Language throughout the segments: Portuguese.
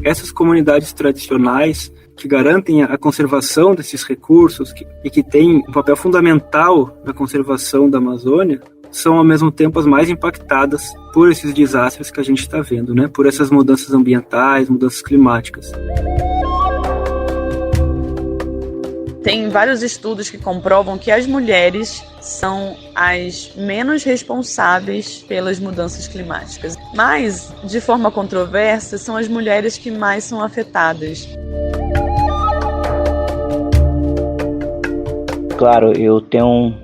essas comunidades tradicionais que garantem a conservação desses recursos e que têm um papel fundamental na conservação da Amazônia, são ao mesmo tempo as mais impactadas por esses desastres que a gente está vendo, né? Por essas mudanças ambientais, mudanças climáticas. Tem vários estudos que comprovam que as mulheres são as menos responsáveis pelas mudanças climáticas. Mas, de forma controversa, são as mulheres que mais são afetadas. Claro, eu tenho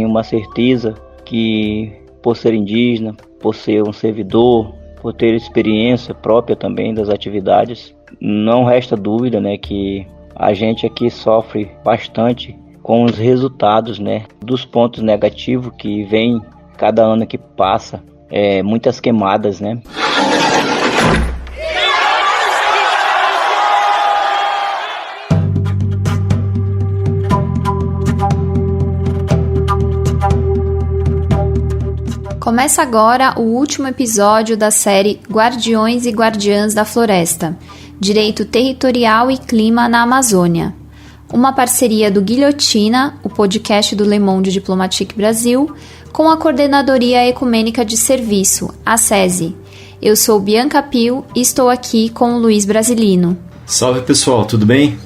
uma certeza que, por ser indígena, por ser um servidor, por ter experiência própria também das atividades, não resta dúvida, né, que a gente aqui sofre bastante com os resultados, né, dos pontos negativos que vem cada ano que passa, muitas queimadas, né. Começa agora o último episódio da série Guardiões e Guardiãs da Floresta, Direito Territorial e Clima na Amazônia. Uma parceria do Guilhotina, o podcast do Le Monde Diplomatique Brasil, com a Coordenadoria Ecumênica de Serviço, a SESI. Eu sou Bianca Pio e estou aqui com o Luiz Brasilino. Salve pessoal, tudo bem?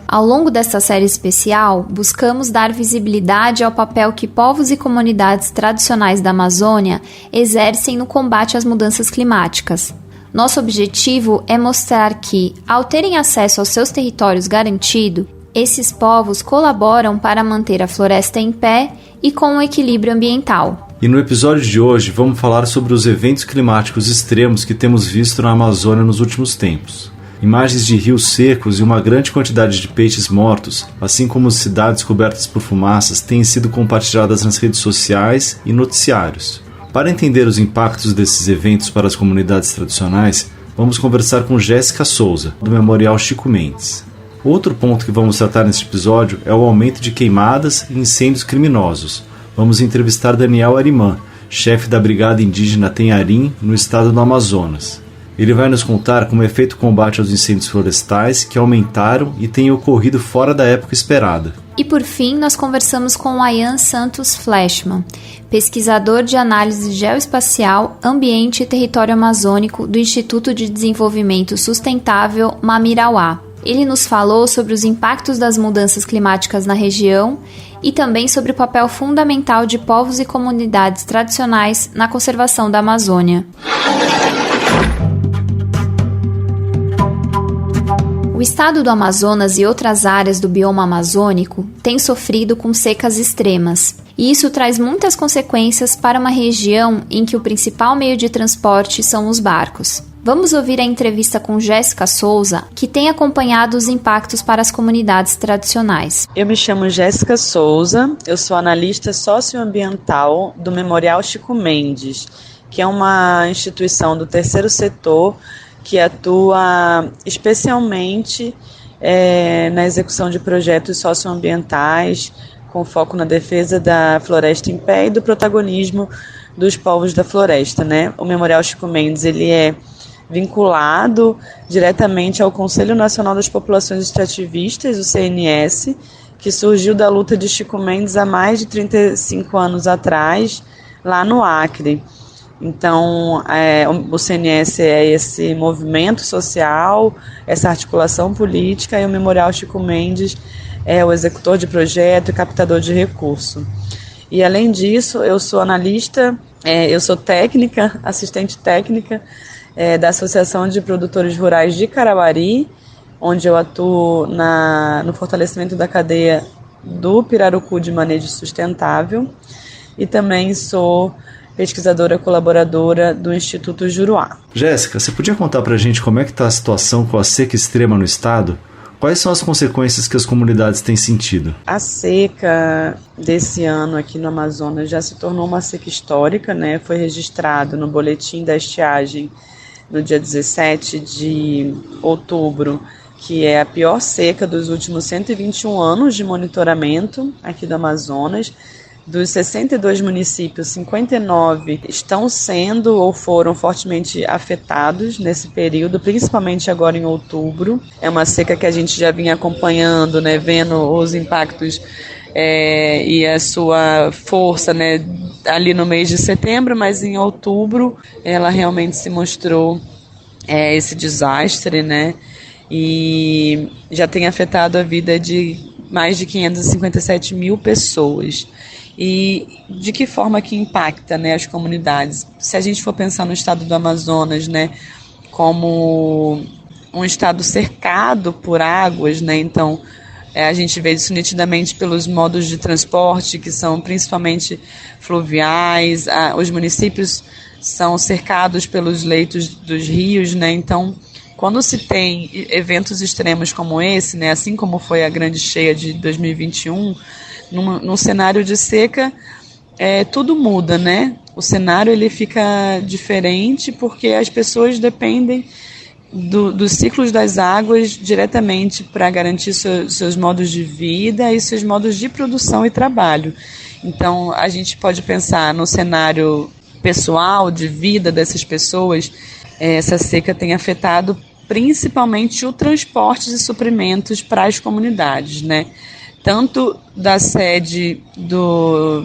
Ao longo desta série especial, buscamos dar visibilidade ao papel que povos e comunidades tradicionais da Amazônia exercem no combate às mudanças climáticas. Nosso objetivo é mostrar que, ao terem acesso aos seus territórios garantido, esses povos colaboram para manter a floresta em pé e com um equilíbrio ambiental. E no episódio de hoje vamos falar sobre os eventos climáticos extremos que temos visto na Amazônia nos últimos tempos. Imagens de rios secos e uma grande quantidade de peixes mortos, assim como cidades cobertas por fumaças, têm sido compartilhadas nas redes sociais e noticiários. Para entender os impactos desses eventos para as comunidades tradicionais, vamos conversar com Jéssica Souza, do Memorial Chico Mendes. Outro ponto que vamos tratar neste episódio é o aumento de queimadas e incêndios criminosos. Vamos entrevistar Daniel Arimã, chefe da Brigada Indígena Tenharim, no estado do Amazonas. Ele vai nos contar como é feito o combate aos incêndios florestais que aumentaram e têm ocorrido fora da época esperada. E por fim, nós conversamos com Ayan Santos Fleshman, pesquisador de análise geoespacial, ambiente e território amazônico do Instituto de Desenvolvimento Sustentável Mamirauá. Ele nos falou sobre os impactos das mudanças climáticas na região e também sobre o papel fundamental de povos e comunidades tradicionais na conservação da Amazônia. O estado do Amazonas e outras áreas do bioma amazônico têm sofrido com secas extremas, e isso traz muitas consequências para uma região em que o principal meio de transporte são os barcos. Vamos ouvir a entrevista com Jéssica Souza, que tem acompanhado os impactos para as comunidades tradicionais. Eu me chamo Jéssica Souza, eu sou analista socioambiental do Memorial Chico Mendes, que é uma instituição do terceiro setor que atua especialmente na execução de projetos socioambientais com foco na defesa da floresta em pé e do protagonismo dos povos da floresta, né? O Memorial Chico Mendes ele é vinculado diretamente ao Conselho Nacional das Populações Extrativistas, o CNS, que surgiu da luta de Chico Mendes há mais de 35 anos atrás, lá no Acre. Então, o CNS é esse movimento social, essa articulação política, e o Memorial Chico Mendes é o executor de projeto e captador de recurso. E, além disso, eu sou analista, eu sou técnica, assistente técnica da Associação de Produtores Rurais de Carauari, onde eu atuo no fortalecimento da cadeia do pirarucu de manejo sustentável, e também sou pesquisadora colaboradora do Instituto Juruá. Jéssica, você podia contar pra gente como é que está a situação com a seca extrema no estado? Quais são as consequências que as comunidades têm sentido? A seca desse ano aqui no Amazonas já se tornou uma seca histórica, né? Foi registrado no boletim da estiagem no dia 17 de outubro, que é a pior seca dos últimos 121 anos de monitoramento aqui do Amazonas. Dos 62 municípios, 59 estão sendo ou foram fortemente afetados nesse período, principalmente agora em outubro. É uma seca que a gente já vinha acompanhando, né, vendo os impactos e a sua força, né, ali no mês de setembro, mas em outubro ela realmente se mostrou esse desastre, né, e já tem afetado a vida de mais de 557 mil pessoas. E de que forma que impacta, né, as comunidades? Se a gente for pensar no estado do Amazonas, né, como um estado cercado por águas, né, então a gente vê isso nitidamente pelos modos de transporte, que são principalmente fluviais, os municípios são cercados pelos leitos dos rios, né, então quando se tem eventos extremos como esse, né, assim como foi a grande cheia de 2021, num cenário de seca, tudo muda, né? O cenário ele fica diferente porque as pessoas dependem dos ciclos das águas diretamente para garantir seus modos de vida e seus modos de produção e trabalho. Então, a gente pode pensar no cenário pessoal, de vida dessas pessoas. Essa seca tem afetado principalmente o transporte de suprimentos para as comunidades, né? Tanto da sede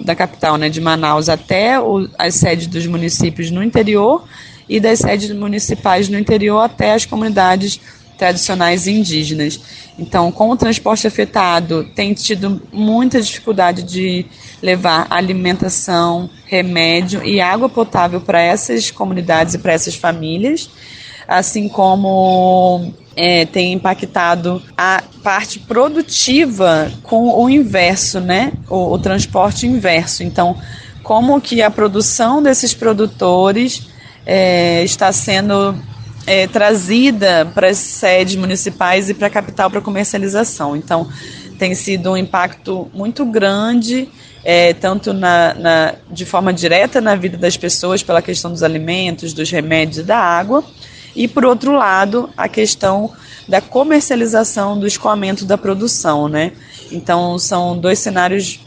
da capital, né, de Manaus, até as sedes dos municípios no interior e das sedes municipais no interior até as comunidades tradicionais indígenas. Então, com o transporte afetado, tem tido muita dificuldade de levar alimentação, remédio e água potável para essas comunidades e para essas famílias, assim como tem impactado a parte produtiva com o inverso, né? O transporte inverso. Então, como que a produção desses produtores está sendo trazida para as sedes municipais e para a capital para comercialização. Então, tem sido um impacto muito grande, tanto de forma direta na vida das pessoas, pela questão dos alimentos, dos remédios e da água, e, por outro lado, a questão da comercialização, do escoamento da produção, né? Então, são dois cenários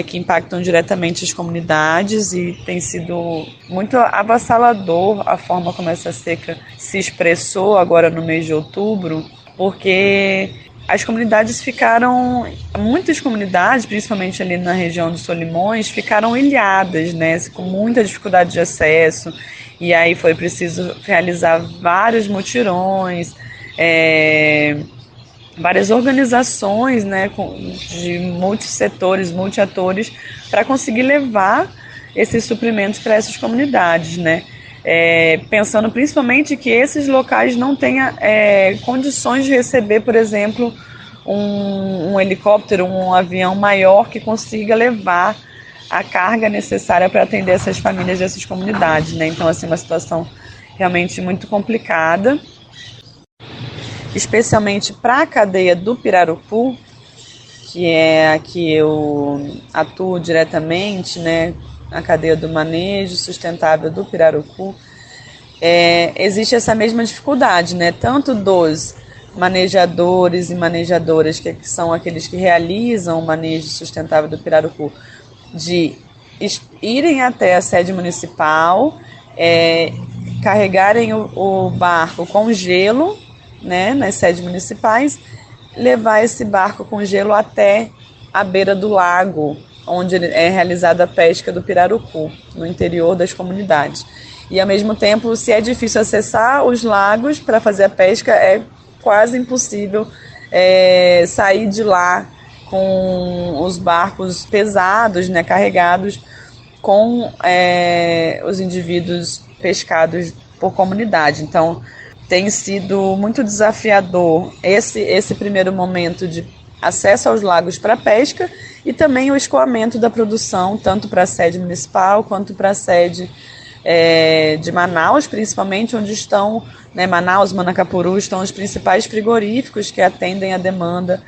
que impactam diretamente as comunidades e tem sido muito avassalador a forma como essa seca se expressou agora no mês de outubro, porque as comunidades muitas comunidades, principalmente ali na região dos Solimões, ficaram ilhadas, né, com muita dificuldade de acesso, e aí foi preciso realizar vários mutirões, várias organizações, né, de multissetores, multiatores, para conseguir levar esses suprimentos para essas comunidades, né? Pensando principalmente que esses locais não tenham condições de receber, por exemplo, um helicóptero, um avião maior que consiga levar a carga necessária para atender essas famílias dessas comunidades, né? Então, assim, uma situação realmente muito complicada, especialmente para a cadeia do Pirarucu, que é a que eu atuo diretamente, né, a cadeia do manejo sustentável do Pirarucu. Existe essa mesma dificuldade, né, tanto dos manejadores e manejadoras, que são aqueles que realizam o manejo sustentável do Pirarucu, de irem até a sede municipal, carregarem o barco com gelo, né, nas sedes municipais, levar esse barco com gelo até a beira do lago, onde é realizada a pesca do pirarucu, no interior das comunidades. E, ao mesmo tempo, se é difícil acessar os lagos para fazer a pesca, é quase impossível sair de lá com os barcos pesados, né, carregados com os indivíduos pescados por comunidade. Então, tem sido muito desafiador esse primeiro momento de acesso aos lagos para pesca e também o escoamento da produção, tanto para a sede municipal quanto para a sede de Manaus, principalmente, onde estão, né, Manaus, Manacapuru, estão os principais frigoríficos que atendem a demanda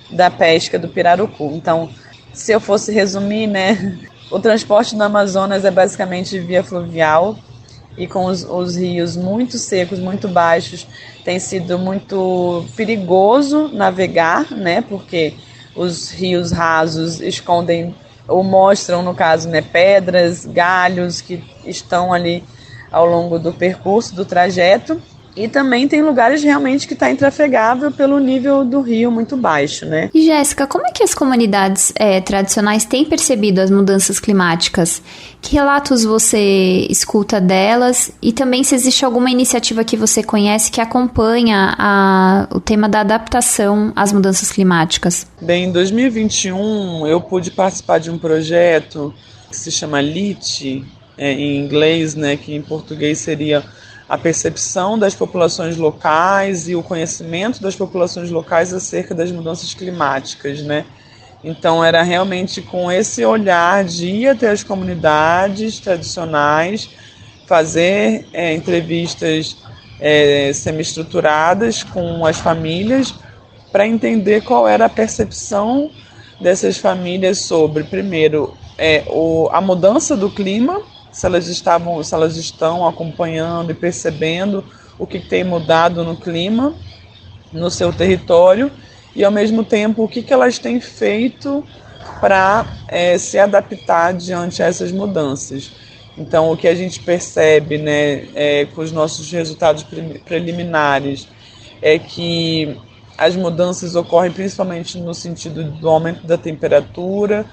da pesca do pirarucu. Então, se eu fosse resumir, né, o transporte no Amazonas é basicamente via fluvial, e com os rios muito secos, muito baixos, tem sido muito perigoso navegar, né? Porque os rios rasos escondem ou mostram, no caso, né, pedras, galhos que estão ali ao longo do percurso, do trajeto. E também tem lugares realmente que está intrafegável pelo nível do rio muito baixo, né? E Jéssica, como é que as comunidades tradicionais têm percebido as mudanças climáticas? Que relatos você escuta delas? E também se existe alguma iniciativa que você conhece que acompanha o tema da adaptação às mudanças climáticas? Bem, em 2021 eu pude participar de um projeto que se chama LIT, em inglês, né, que em português seria a percepção das populações locais e o conhecimento das populações locais acerca das mudanças climáticas, né? Então era realmente com esse olhar de ir até as comunidades tradicionais, fazer entrevistas semi-estruturadas com as famílias para entender qual era a percepção dessas famílias sobre, primeiro, a mudança do clima, se elas estão acompanhando e percebendo o que tem mudado no clima, no seu território, e ao mesmo tempo o que elas têm feito para se adaptar diante a essas mudanças. Então o que a gente percebe, né, com os nossos resultados preliminares é que as mudanças ocorrem principalmente no sentido do aumento da temperatura,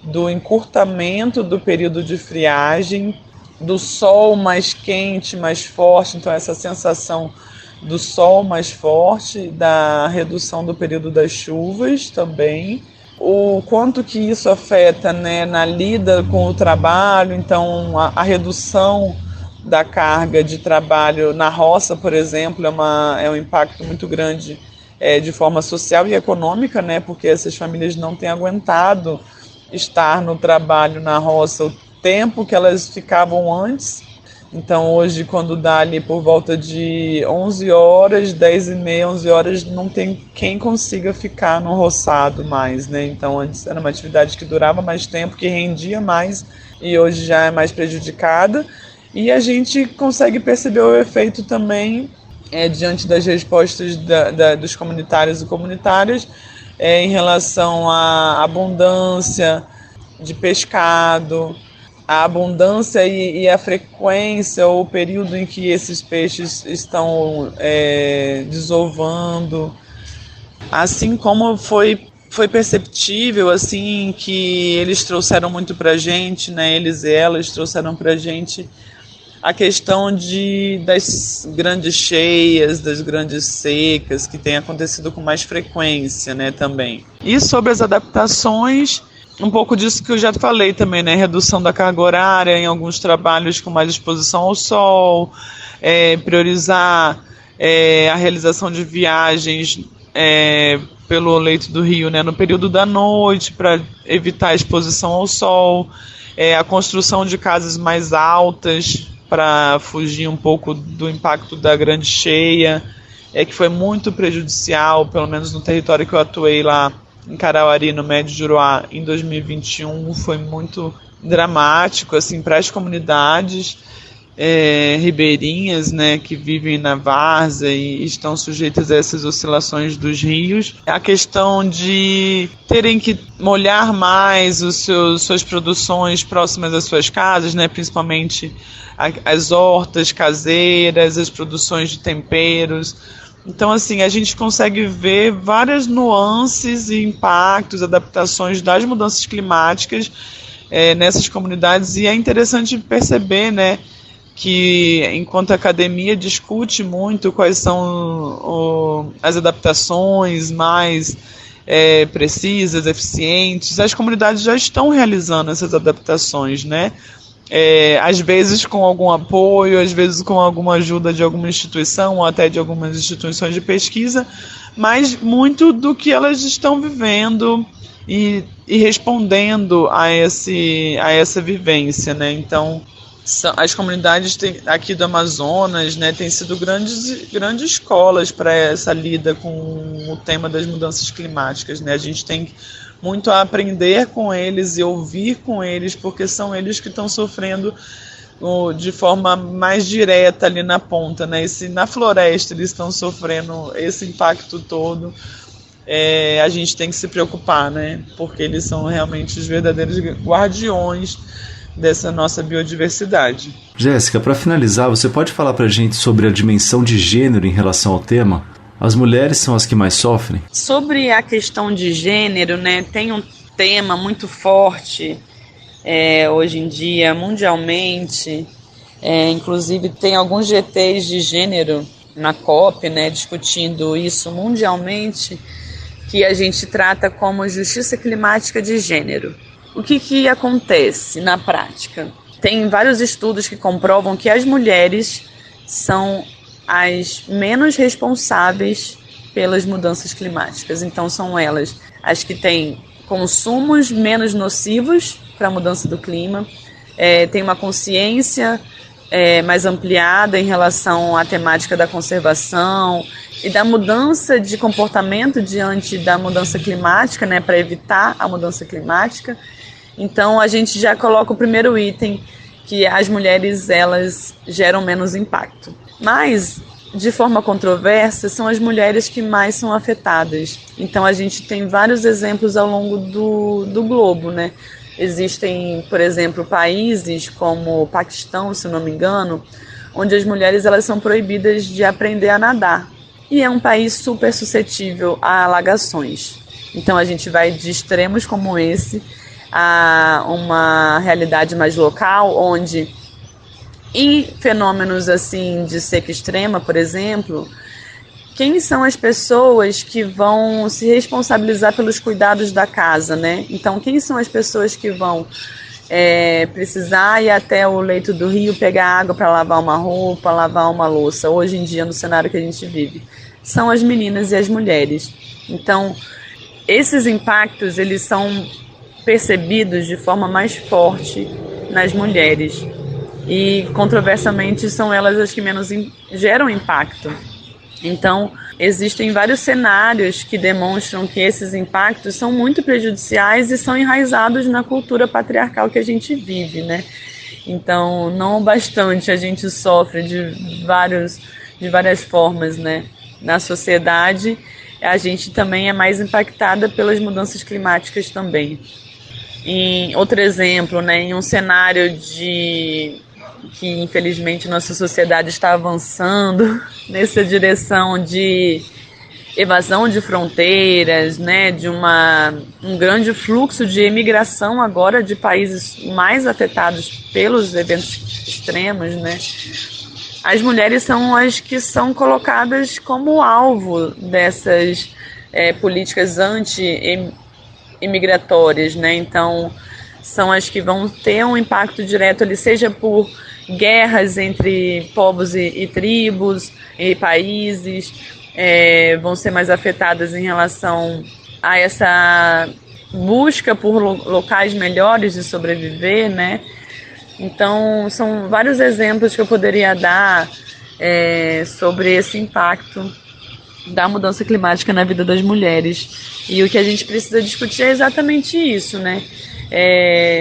do encurtamento do período de friagem, do sol mais quente, mais forte, então essa sensação do sol mais forte, da redução do período das chuvas também, o quanto que isso afeta, né, na lida com o trabalho, então a redução da carga de trabalho na roça, por exemplo, é um impacto muito grande de forma social e econômica, né, porque essas famílias não têm aguentado estar no trabalho na roça o tempo que elas ficavam antes. Então hoje, quando dá ali por volta de 11 horas, 10h30, 11 horas, não tem quem consiga ficar no roçado mais, né? Então antes era uma atividade que durava mais tempo, que rendia mais, e hoje já é mais prejudicada. E a gente consegue perceber o efeito também diante das respostas dos comunitários e comunitárias em relação à abundância de pescado, a abundância e a frequência ou o período em que esses peixes estão desovando, assim como foi perceptível, assim, que eles trouxeram muito para a gente, né, eles e elas trouxeram para a gente a questão das grandes cheias, das grandes secas, que tem acontecido com mais frequência, né, também. E sobre as adaptações, um pouco disso que eu já falei também, né, redução da carga horária em alguns trabalhos com mais exposição ao sol, priorizar a realização de viagens pelo leito do rio, né, no período da noite, para evitar a exposição ao sol, a construção de casas mais altas, para fugir um pouco do impacto da grande cheia, que foi muito prejudicial, pelo menos no território que eu atuei lá em Carauari, no Médio Juruá, em 2021, foi muito dramático assim, para as comunidades ribeirinhas, né, que vivem na várzea e estão sujeitas a essas oscilações dos rios. A questão de terem que molhar mais suas produções próximas às suas casas, né, principalmente as hortas caseiras, as produções de temperos. Então, assim, a gente consegue ver várias nuances e impactos, adaptações das mudanças climáticas nessas comunidades, e é interessante perceber, né, que enquanto a academia discute muito quais são as adaptações mais precisas, eficientes, as comunidades já estão realizando essas adaptações, né? Às vezes com algum apoio, às vezes com alguma ajuda de alguma instituição ou até de algumas instituições de pesquisa, mas muito do que elas estão vivendo e respondendo a essa vivência, né? Então, as comunidades aqui do Amazonas, né, têm sido grandes escolas para essa lida com o tema das mudanças climáticas, né? A gente tem muito a aprender com eles e ouvir com eles, porque são eles que estão sofrendo de forma mais direta ali na ponta, né? Na floresta eles estão sofrendo esse impacto todo, a gente tem que se preocupar, né? Porque eles são realmente os verdadeiros guardiões dessa nossa biodiversidade. Jéssica, para finalizar, você pode falar para a gente sobre a dimensão de gênero em relação ao tema? As mulheres são as que mais sofrem? Sobre a questão de gênero, né, tem um tema muito forte hoje em dia, mundialmente. Inclusive tem alguns GTs de gênero na COP, né, discutindo isso mundialmente, que a gente trata como justiça climática de gênero. O que acontece na prática? Tem vários estudos que comprovam que as mulheres são as menos responsáveis pelas mudanças climáticas. Então, são elas as que têm consumos menos nocivos para a mudança do clima, têm uma consciência mais ampliada em relação à temática da conservação e da mudança de comportamento diante da mudança climática, né, para evitar a mudança climática. Então, a gente já coloca o primeiro item, que as mulheres elas geram menos impacto. Mas, de forma controversa, são as mulheres que mais são afetadas. Então, a gente tem vários exemplos ao longo do globo, né? Existem, por exemplo, países como o Paquistão, se não me engano, onde as mulheres elas são proibidas de aprender a nadar. E é um país super suscetível a alagações. Então, a gente vai de extremos como esse a uma realidade mais local, onde em fenômenos assim de seca extrema, por exemplo, quem são as pessoas que vão se responsabilizar pelos cuidados da casa, né? Então, quem são as pessoas que vão precisar ir até o leito do rio pegar água para lavar uma roupa, lavar uma louça, hoje em dia no cenário que a gente vive? São as meninas e as mulheres. Então, esses impactos, eles são percebidos de forma mais forte nas mulheres e, controversamente, são elas as que menos geram impacto. Então, existem vários cenários que demonstram que esses impactos são muito prejudiciais e são enraizados na cultura patriarcal que a gente vive, né? Então, não bastante a gente sofre de várias formas, né, na sociedade, a gente também é mais impactada pelas mudanças climáticas também. Em outro exemplo, né, em um cenário que infelizmente nossa sociedade está avançando nessa direção de evasão de fronteiras, né, de um grande fluxo de imigração agora de países mais afetados pelos eventos extremos, né, as mulheres são as que são colocadas como alvo dessas políticas anti-imigratórias, né? Então, são as que vão ter um impacto direto ali, seja por guerras entre povos e tribos e países, vão ser mais afetadas em relação a essa busca por locais melhores de sobreviver, né? Então, são vários exemplos que eu poderia dar sobre esse impacto da mudança climática na vida das mulheres. E o que a gente precisa discutir é exatamente isso, né?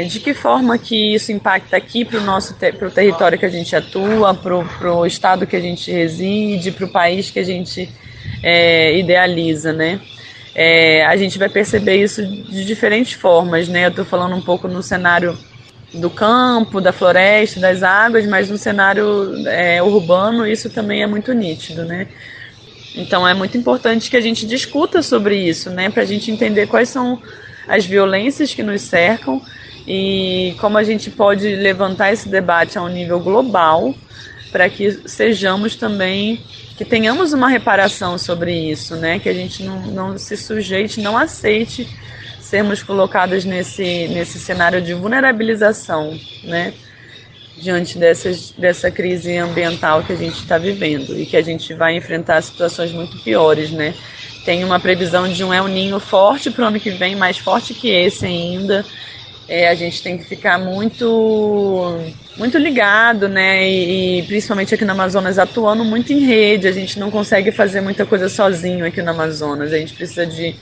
De que forma que isso impacta aqui para o território que a gente atua, para o estado que a gente reside, para o país que a gente idealiza, né? A gente vai perceber isso de diferentes formas, né? Eu estou falando um pouco no cenário do campo, da floresta, das águas, mas no cenário urbano isso também é muito nítido, né? Então é muito importante que a gente discuta sobre isso, né? Para a gente entender quais são as violências que nos cercam e como a gente pode levantar esse debate a um nível global para que sejamos também, que tenhamos uma reparação sobre isso, né? Que a gente não se sujeite, não aceite sermos colocadas nesse cenário de vulnerabilização, né, diante dessa crise ambiental que a gente está vivendo e que a gente vai enfrentar situações muito piores, né. Tem uma previsão de um El Niño forte para o ano que vem, mais forte que esse ainda. A gente tem que ficar muito ligado, né, e principalmente aqui no Amazonas atuando muito em rede. A gente não consegue fazer muita coisa sozinho aqui no Amazonas, a gente precisa de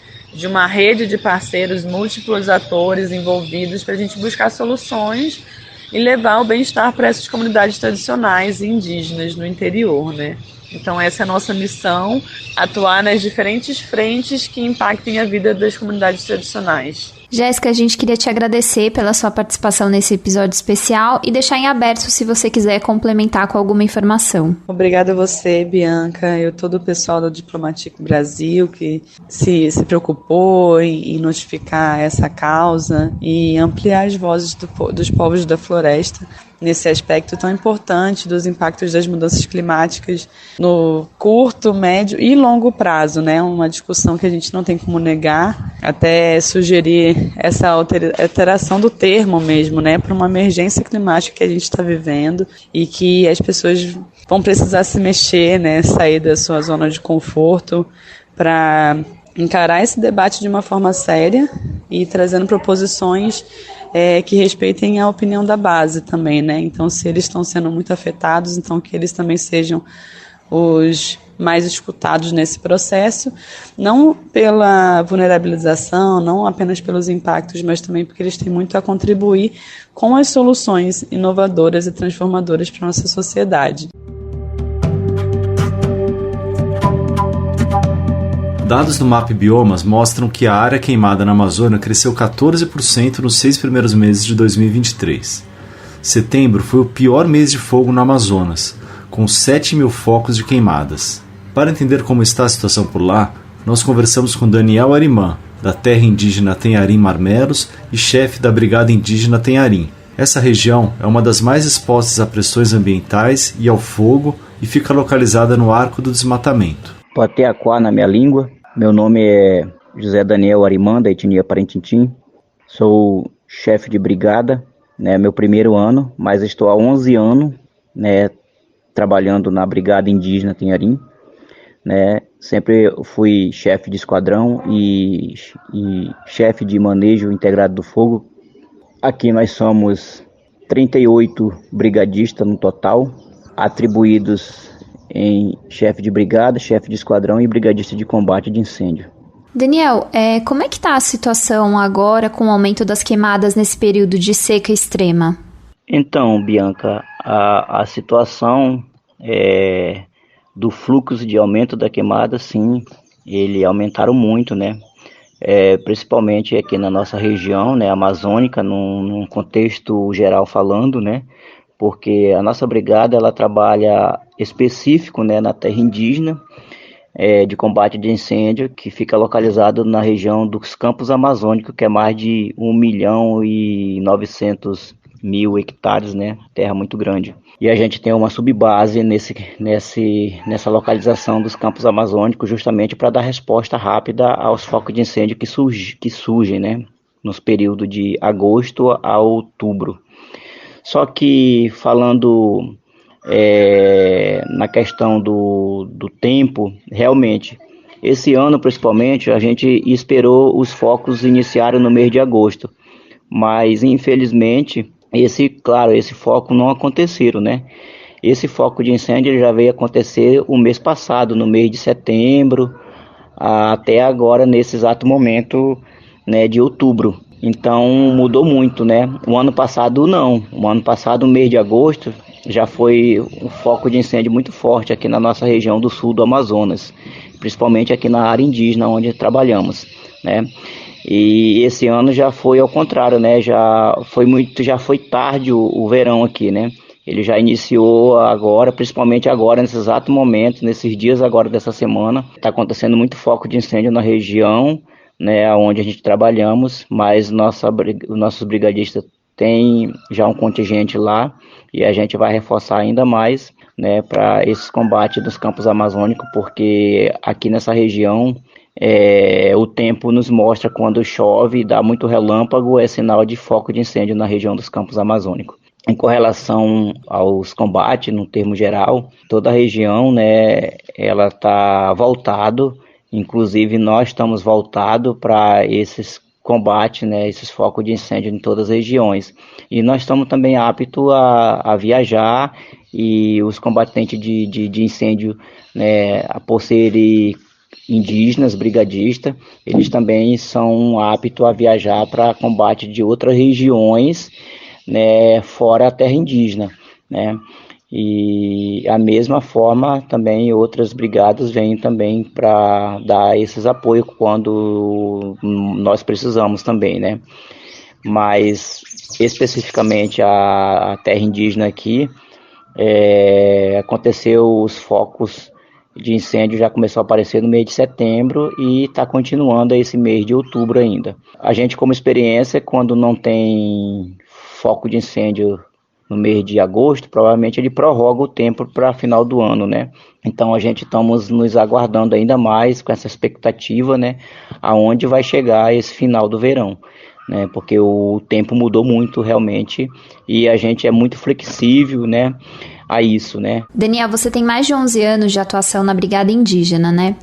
uma rede de parceiros, múltiplos atores envolvidos para a gente buscar soluções e levar o bem-estar para essas comunidades tradicionais e indígenas no interior, né? Então essa é a nossa missão, atuar nas diferentes frentes que impactem a vida das comunidades tradicionais. Jéssica, a gente queria te agradecer pela sua participação nesse episódio especial e deixar em aberto se você quiser complementar com alguma informação. Obrigada a você, Bianca, e todo o pessoal do Diplomatique Brasil que se preocupou em notificar essa causa e ampliar as vozes dos povos da floresta nesse aspecto tão importante dos impactos das mudanças climáticas no curto, médio e longo prazo, né? Uma discussão que a gente não tem como negar, até sugerir essa alteração do termo mesmo, né? Para uma emergência climática que a gente está vivendo e que as pessoas vão precisar se mexer, né? Sair da sua zona de conforto para encarar esse debate de uma forma séria e trazendo proposições que respeitem a opinião da base também, né? Então, se eles estão sendo muito afetados, então que eles também sejam os mais escutados nesse processo, não pela vulnerabilização, não apenas pelos impactos, mas também porque eles têm muito a contribuir com as soluções inovadoras e transformadoras para a nossa sociedade. Dados do MAP Biomas mostram que a área queimada na Amazônia cresceu 14% nos 6 primeiros meses de 2023. Setembro foi o pior mês de fogo no Amazonas, com 7.000 focos de queimadas. Para entender como está a situação por lá, nós conversamos com Daniel Arimã, da terra indígena Tenharim Marmeros e chefe da Brigada Indígena Tenharim. Essa região é uma das mais expostas a pressões ambientais e ao fogo e fica localizada no Arco do Desmatamento. Poteaquá na minha língua. Meu nome é José Daniel Arimã, da etnia Parentintim. Sou chefe de brigada, né, meu primeiro ano, mas estou há 11 anos, né, trabalhando na Brigada Indígena Tenharim. Né, sempre fui chefe de esquadrão e chefe de manejo integrado do fogo. Aqui nós somos 38 brigadistas no total, atribuídos em chefe de brigada, chefe de esquadrão e brigadista de combate de incêndio. Daniel, como é que está a situação agora com o aumento das queimadas nesse período de seca extrema? Então, Bianca, a situação do fluxo de aumento da queimada, sim, ele aumentaram muito, né? Principalmente aqui na nossa região, né, amazônica, num contexto geral falando, né? Porque a nossa brigada ela trabalha específico, né, na terra indígena de combate de incêndio, que fica localizado na região dos Campos Amazônicos, que é mais de 1.900.000 hectares, né, terra muito grande. E a gente tem uma subbase nessa localização dos Campos Amazônicos, justamente para dar resposta rápida aos focos de incêndio que surgem, né, nos períodos de agosto a outubro. Só que falando na questão do tempo, realmente, esse ano principalmente, a gente esperou os focos iniciarem no mês de agosto, mas infelizmente, esse foco não aconteceram, né? Esse foco de incêndio já veio acontecer o mês passado, no mês de setembro, até agora, nesse exato momento, né, de outubro. Então mudou muito, né? O ano passado não. O ano passado, no mês de agosto, já foi um foco de incêndio muito forte aqui na nossa região do sul do Amazonas, principalmente aqui na área indígena onde trabalhamos, né? E esse ano já foi ao contrário, né? Já foi tarde o verão aqui, né? Ele já iniciou agora, principalmente agora, nesse exato momento, nesses dias agora dessa semana. Está acontecendo muito foco de incêndio na região, né, onde a gente trabalhamos, mas os nossos brigadistas têm já um contingente lá e a gente vai reforçar ainda mais, né, para esses combates dos campos amazônicos, porque aqui nessa região o tempo nos mostra quando chove, dá muito relâmpago, é sinal de foco de incêndio na região dos campos amazônicos. Em correlação aos combates, no termo geral, toda a região, né, ela está voltado. Inclusive, nós estamos voltados para esses combates, né, esses focos de incêndio em todas as regiões. E nós estamos também aptos a viajar, e os combatentes de incêndio, né, por serem indígenas, brigadistas, eles também são aptos a viajar para combate de outras regiões, né, fora a terra indígena, né? E a mesma forma também outras brigadas vêm também para dar esses apoios quando nós precisamos também, né? Mas especificamente a terra indígena aqui, aconteceu os focos de incêndio, já começou a aparecer no mês de setembro e está continuando esse mês de outubro ainda. A gente, como experiência, quando não tem foco de incêndio no mês de agosto, provavelmente ele prorroga o tempo para final do ano, né? Então a gente estamos nos aguardando ainda mais com essa expectativa, né? Aonde vai chegar esse final do verão, né? Porque o tempo mudou muito realmente e a gente é muito flexível, né? A isso, né? Daniel, você tem mais de 11 anos de atuação na Brigada Indígena, né?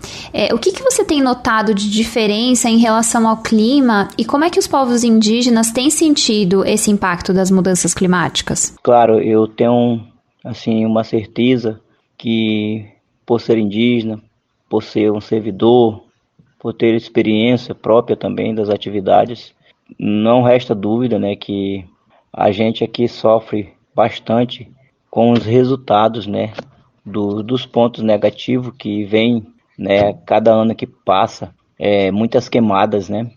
O que você tem notado de diferença em relação ao clima e como é que os povos indígenas têm sentido esse impacto das mudanças climáticas? Claro, eu tenho, assim, uma certeza que por ser indígena, por ser um servidor, por ter experiência própria também das atividades, não resta dúvida, né, que a gente aqui sofre bastante com os resultados, né, dos pontos negativos que vem, né, cada ano que passa, muitas queimadas, né,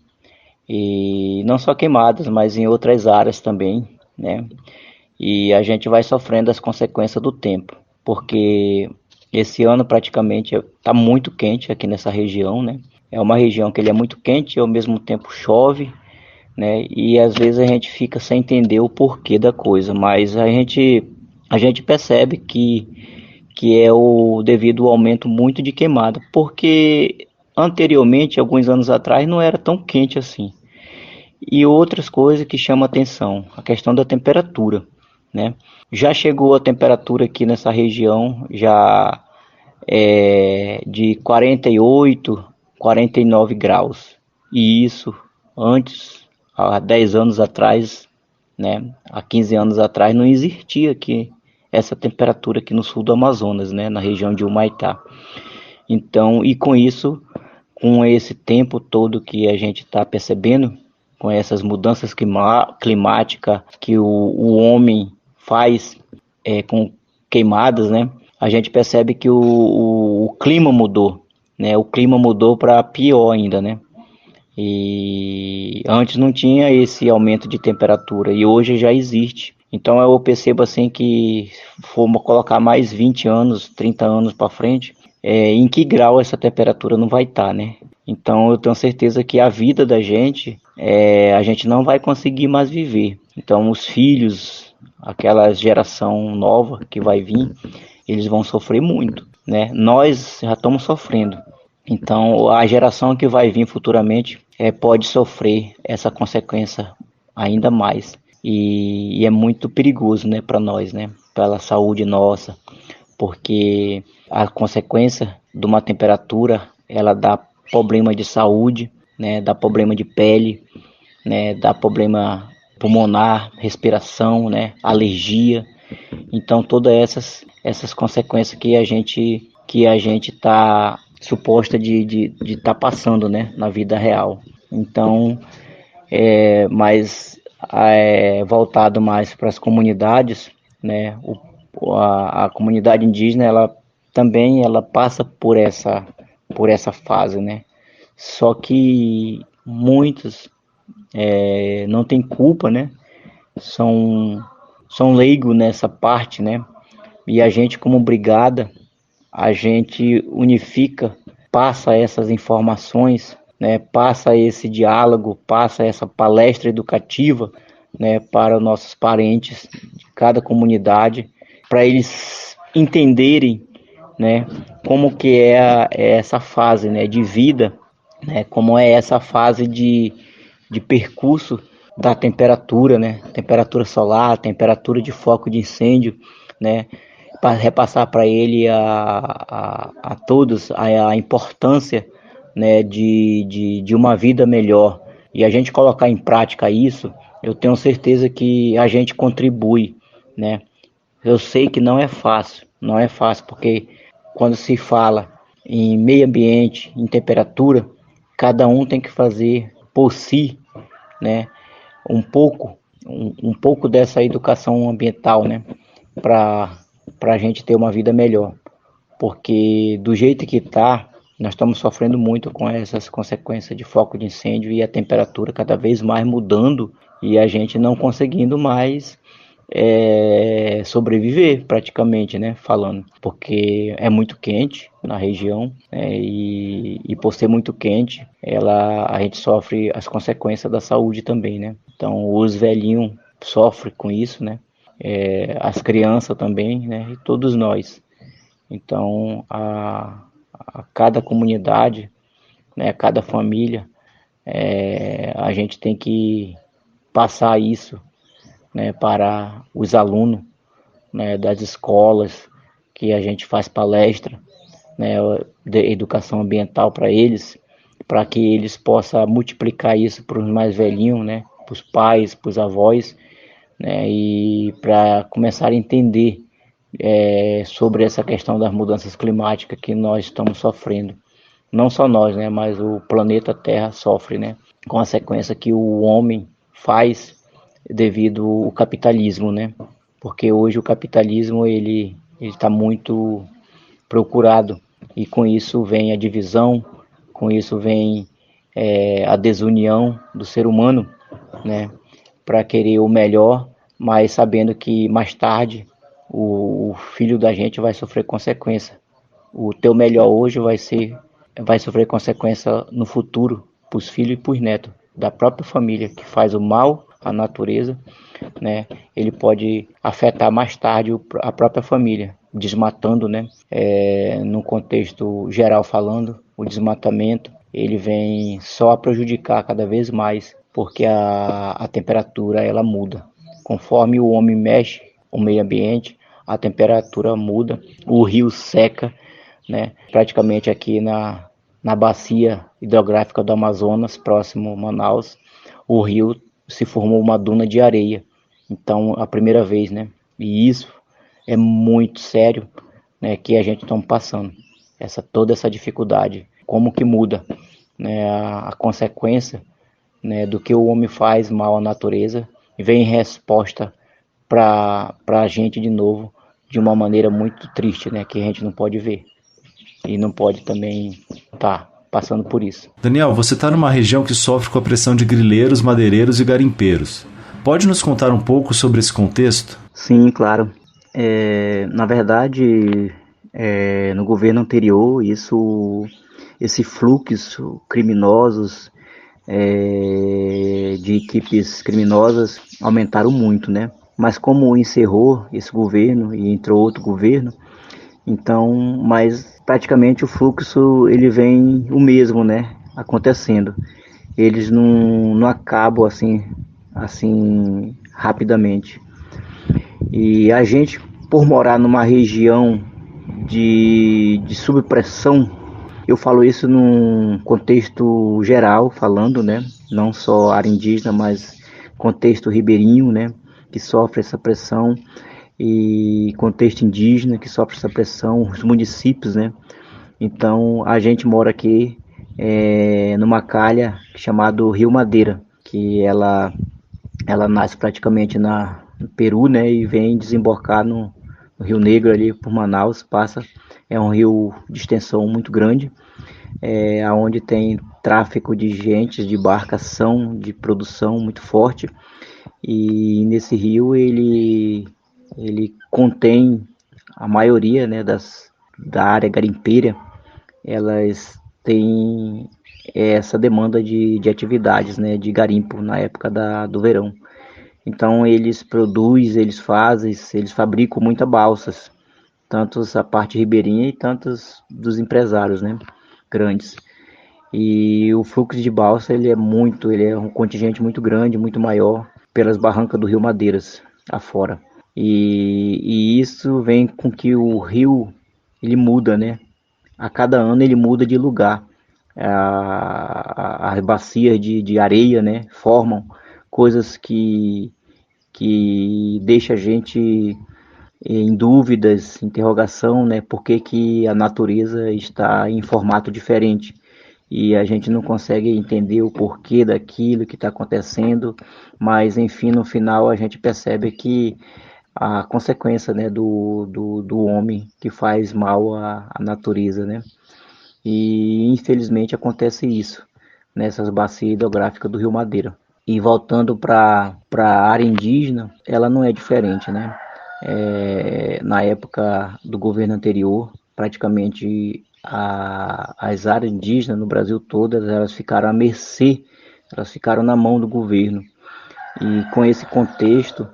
e não só queimadas, mas em outras áreas também, né, e a gente vai sofrendo as consequências do tempo, porque esse ano praticamente está muito quente aqui nessa região, né, é uma região que ele é muito quente e ao mesmo tempo chove, né, e às vezes a gente fica sem entender o porquê da coisa, mas a gente percebe que é o devido ao aumento muito de queimada, porque anteriormente, alguns anos atrás, não era tão quente assim. E outras coisas que chamam atenção, a questão da temperatura, né? Já chegou a temperatura aqui nessa região, já de 48, 49 graus. E isso, antes, há 10 anos atrás, né? Há 15 anos atrás, não existia aqui essa temperatura aqui no sul do Amazonas, né, na região de Humaitá. Então, e com isso, com esse tempo todo que a gente está percebendo, com essas mudanças climáticas que o homem faz com queimadas, né, a gente percebe que o clima mudou, né, o clima mudou para pior ainda, né. E antes não tinha esse aumento de temperatura e hoje já existe. Então eu percebo assim que formos colocar mais 20 anos, 30 anos para frente, em que grau essa temperatura não vai estar, né? Então eu tenho certeza que a vida da gente, a gente não vai conseguir mais viver. Então os filhos, aquela geração nova que vai vir, eles vão sofrer muito, né? Nós já estamos sofrendo. Então a geração que vai vir futuramente pode sofrer essa consequência ainda mais. E é muito perigoso, né, para nós, né, pela saúde nossa, porque a consequência de uma temperatura, ela dá problema de saúde, né, dá problema de pele, né, dá problema pulmonar, respiração, né, alergia. Então todas essas consequências que a gente tá suposta de estar passando, né, na vida real. Então, mas voltado mais para as comunidades, né? A comunidade indígena, ela também passa por essa fase, né? Só que muitos não têm culpa, né? São leigos nessa parte, né? E a gente, como brigada, a gente unifica, passa essas informações, né, passa esse diálogo, passa essa palestra educativa, né, para os nossos parentes de cada comunidade, para eles entenderem, né, como que é essa fase, né, de vida, né, como é essa fase de percurso da temperatura, né, temperatura solar, temperatura de foco de incêndio, né, para repassar para ele a todos a importância, né, de uma vida melhor. E a gente colocar em prática isso, eu tenho certeza que a gente contribui, né? Eu sei que não é fácil, porque quando se fala em meio ambiente, em temperatura, cada um tem que fazer por si, né, um pouco dessa educação ambiental, né, para para a gente ter uma vida melhor. Porque do jeito que está, nós estamos sofrendo muito com essas consequências de foco de incêndio e a temperatura cada vez mais mudando e a gente não conseguindo mais sobreviver praticamente, né, falando, porque é muito quente na região, e por ser muito quente, a gente sofre as consequências da saúde também, né. Então os velhinhos sofrem com isso, né, as crianças também, né, e todos nós. Então a cada comunidade, né, a cada família, a gente tem que passar isso, né, para os alunos, né, das escolas, que a gente faz palestra, né, de educação ambiental para eles, para que eles possam multiplicar isso para os mais velhinhos, né, para os pais, para os avós, né, e para começar a entender sobre essa questão das mudanças climáticas que nós estamos sofrendo. Não só nós, né, mas o planeta Terra sofre, né, com a sequência que o homem faz devido ao capitalismo, né? Porque hoje o capitalismo ele está muito procurado e com isso vem a divisão, com isso vem a desunião do ser humano, né? Para querer o melhor, mas sabendo que mais tarde o filho da gente vai sofrer consequência. O teu melhor hoje vai sofrer consequência no futuro para os filhos e para os netos da própria família que faz o mal à natureza, né? Ele pode afetar mais tarde a própria família, desmatando, né? No contexto geral falando, o desmatamento ele vem só a prejudicar cada vez mais, porque a temperatura ela muda. Conforme o homem mexe o meio ambiente, a temperatura muda, o rio seca, né? Praticamente aqui na bacia hidrográfica do Amazonas, próximo a Manaus, o rio se formou uma duna de areia. Então, a primeira vez, né? E isso é muito sério, né? Que a gente está passando. Toda essa dificuldade. Como que muda, né? A consequência, né? Do que o homem faz mal à natureza e vem em resposta para a gente de novo, de uma maneira muito triste, né? Que a gente não pode ver. E não pode também estar passando por isso. Daniel, você está numa região que sofre com a pressão de grileiros, madeireiros e garimpeiros. Pode nos contar um pouco sobre esse contexto? Sim, claro. Na verdade, no governo anterior, esse fluxo criminosos, de equipes criminosas aumentaram muito, né? Mas como encerrou esse governo e entrou outro governo, então, mas praticamente o fluxo ele vem o mesmo, né, acontecendo. Eles não acabam assim rapidamente. E a gente, por morar numa região de subpressão, eu falo isso num contexto geral, falando, né, não só área indígena, mas contexto ribeirinho, né, que sofre essa pressão, e contexto indígena que sofre essa pressão, os municípios, né? Então a gente mora aqui numa calha chamada Rio Madeira, que ela nasce praticamente no Peru, né? E vem desembocar no Rio Negro ali por Manaus, é um rio de extensão muito grande, onde tem tráfego de gente, de embarcação, de produção muito forte, e nesse rio ele contém a maioria, né, da área garimpeira. Elas têm essa demanda de atividades, né, de garimpo na época do verão. Então eles produzem, eles fabricam muitas balsas, tanto a parte ribeirinha e tantos dos empresários, né, grandes. E o fluxo de balsa ele é um contingente muito grande, muito maior, pelas barrancas do Rio Madeiras afora. E isso vem com que o rio ele muda, né? A cada ano ele muda de lugar. As bacias de areia, né, formam coisas que deixa a gente em dúvidas, interrogação, né? Por que a natureza está em formato diferente e a gente não consegue entender o porquê daquilo que está acontecendo, mas enfim, no final a gente percebe que a consequência, né, do homem que faz mal à natureza, né? E infelizmente acontece isso nessas bacias hidrográficas do Rio Madeira. E voltando para a área indígena, ela não é diferente, né? Na época do governo anterior, praticamente as áreas indígenas no Brasil todas, elas ficaram à mercê, elas ficaram na mão do governo. E com esse contexto,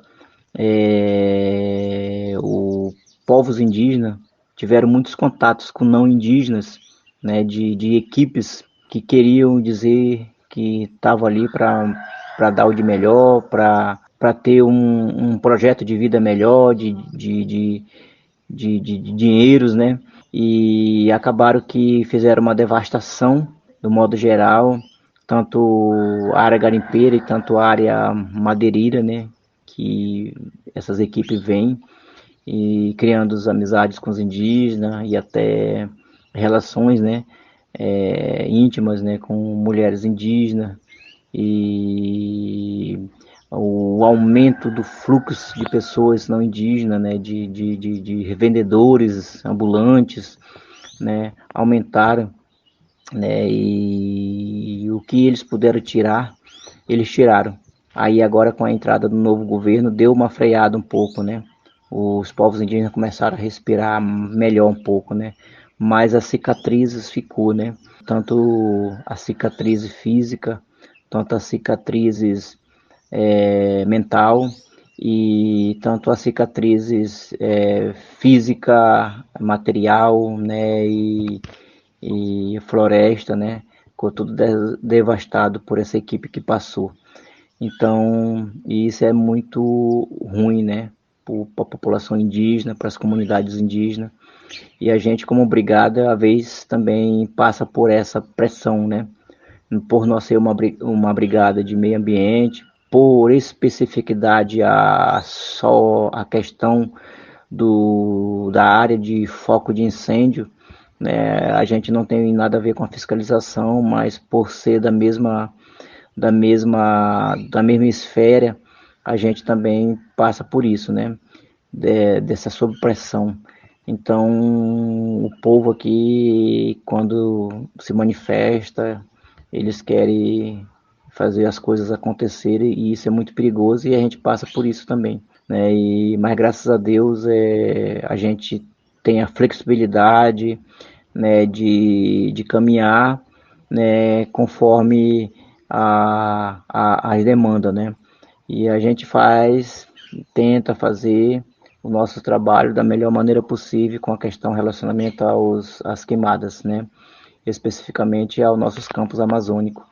os povos indígenas tiveram muitos contatos com não indígenas, né, de equipes que queriam dizer que estavam ali para dar o de melhor, para ter um projeto de vida melhor, de dinheiros, né? E acabaram que fizeram uma devastação, do modo geral, tanto a área garimpeira e tanto a área madeireira, né? Que essas equipes vêm e criando as amizades com os indígenas e até relações, né? Íntimas, né? Com mulheres indígenas e o aumento do fluxo de pessoas não indígenas, né, de vendedores ambulantes, né, aumentaram, né, e o que eles puderam tirar, eles tiraram. Aí agora com a entrada do novo governo deu uma freada um pouco, né, os povos indígenas começaram a respirar melhor um pouco, né, mas as cicatrizes ficou, né, tanto a cicatriz física, tanto as cicatrizes mental e tanto as cicatrizes física, material, né, e floresta, né, ficou tudo devastado por essa equipe que passou. Então, isso é muito ruim, né, para a população indígena, para as comunidades indígenas. E a gente, como brigada, às vezes também passa por essa pressão, né, por nós ser uma brigada de meio ambiente, por especificidade só a questão da área de foco de incêndio, né, a gente não tem nada a ver com a fiscalização, mas por ser da mesma esfera, a gente também passa por isso, né, dessa sobrepressão. Então, o povo aqui, quando se manifesta, eles querem fazer as coisas acontecerem e isso é muito perigoso e a gente passa por isso também, né? Mas graças a Deus a gente tem a flexibilidade, né, de caminhar, né, conforme as demandas, né? E a gente tenta fazer o nosso trabalho da melhor maneira possível com a questão relacionamento às queimadas, né? Especificamente aos nossos campos amazônicos.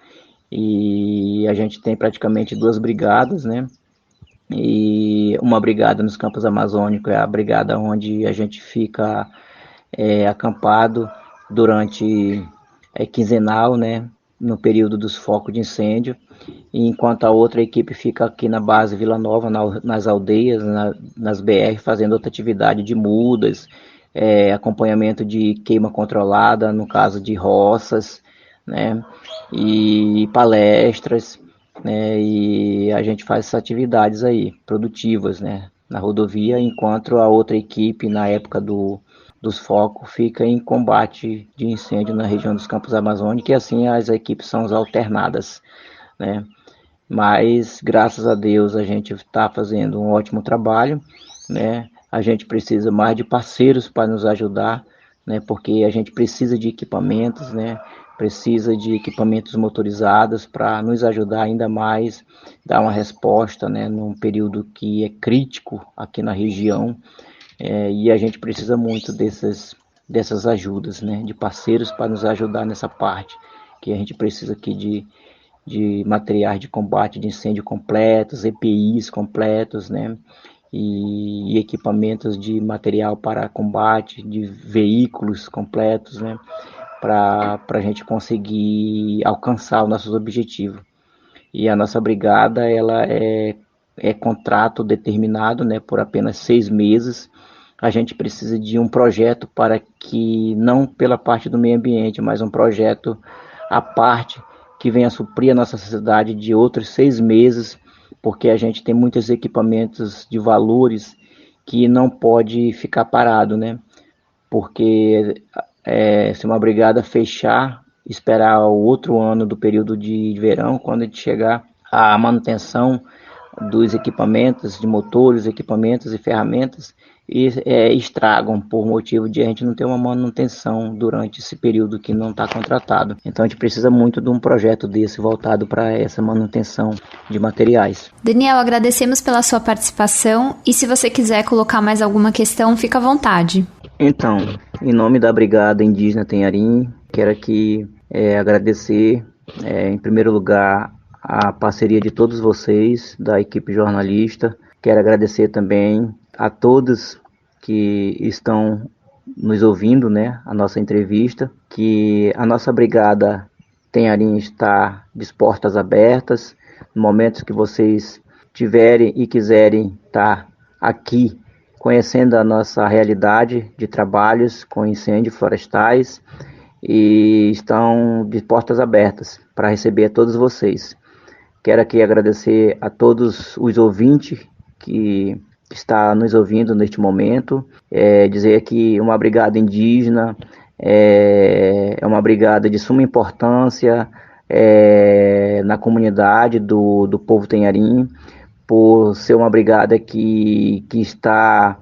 E a gente tem praticamente 2 brigadas, né? E uma brigada nos campos amazônicos é a brigada onde a gente fica acampado durante quinzenal, né? No período dos focos de incêndio, e enquanto a outra equipe fica aqui na base Vila Nova, nas aldeias, nas BR, fazendo outra atividade de mudas, acompanhamento de queima controlada, no caso de roças, né, e palestras, né, e a gente faz essas atividades aí, produtivas, né, na rodovia, enquanto a outra equipe, na época dos focos, fica em combate de incêndio na região dos Campos Amazônicos, e assim as equipes são alternadas, né, mas graças a Deus a gente está fazendo um ótimo trabalho, né, a gente precisa mais de parceiros para nos ajudar, né, porque a gente precisa de equipamentos, né, precisa de equipamentos motorizados para nos ajudar ainda mais, dar uma resposta, né, num período que é crítico aqui na região, e a gente precisa muito dessas ajudas, né, de parceiros para nos ajudar nessa parte, que a gente precisa aqui de materiais de combate de incêndio completos, EPIs completos, né, e equipamentos de material para combate, de veículos completos, né, para a gente conseguir alcançar os nossos objetivos. E a nossa brigada, ela é contrato determinado, né, por apenas 6 meses. A gente precisa de um projeto para que, não pela parte do meio ambiente, mas um projeto à parte que venha suprir a nossa sociedade de outros 6 meses, porque a gente tem muitos equipamentos de valores que não pode ficar parado, né? Porque se uma brigada fechar, esperar o outro ano do período de verão, quando a gente chegar à manutenção dos equipamentos, de motores, equipamentos e ferramentas, estragam por motivo de a gente não ter uma manutenção durante esse período que não está contratado. Então a gente precisa muito de um projeto desse voltado para essa manutenção de materiais. Daniel, agradecemos pela sua participação e se você quiser colocar mais alguma questão, fica à vontade. Então, em nome da Brigada Indígena Tenharim, quero aqui agradecer, em primeiro lugar, a parceria de todos vocês, da equipe jornalista. Quero agradecer também a todos que estão nos ouvindo, né, a nossa entrevista, que a nossa Brigada Tenharim está de portas abertas, no momento que vocês tiverem e quiserem estar aqui conhecendo a nossa realidade de trabalhos com incêndios florestais, e estão de portas abertas para receber a todos vocês. Quero aqui agradecer a todos os ouvintes que está nos ouvindo neste momento, dizer que uma brigada indígena é uma brigada de suma importância na comunidade do povo tenharim, por ser uma brigada que está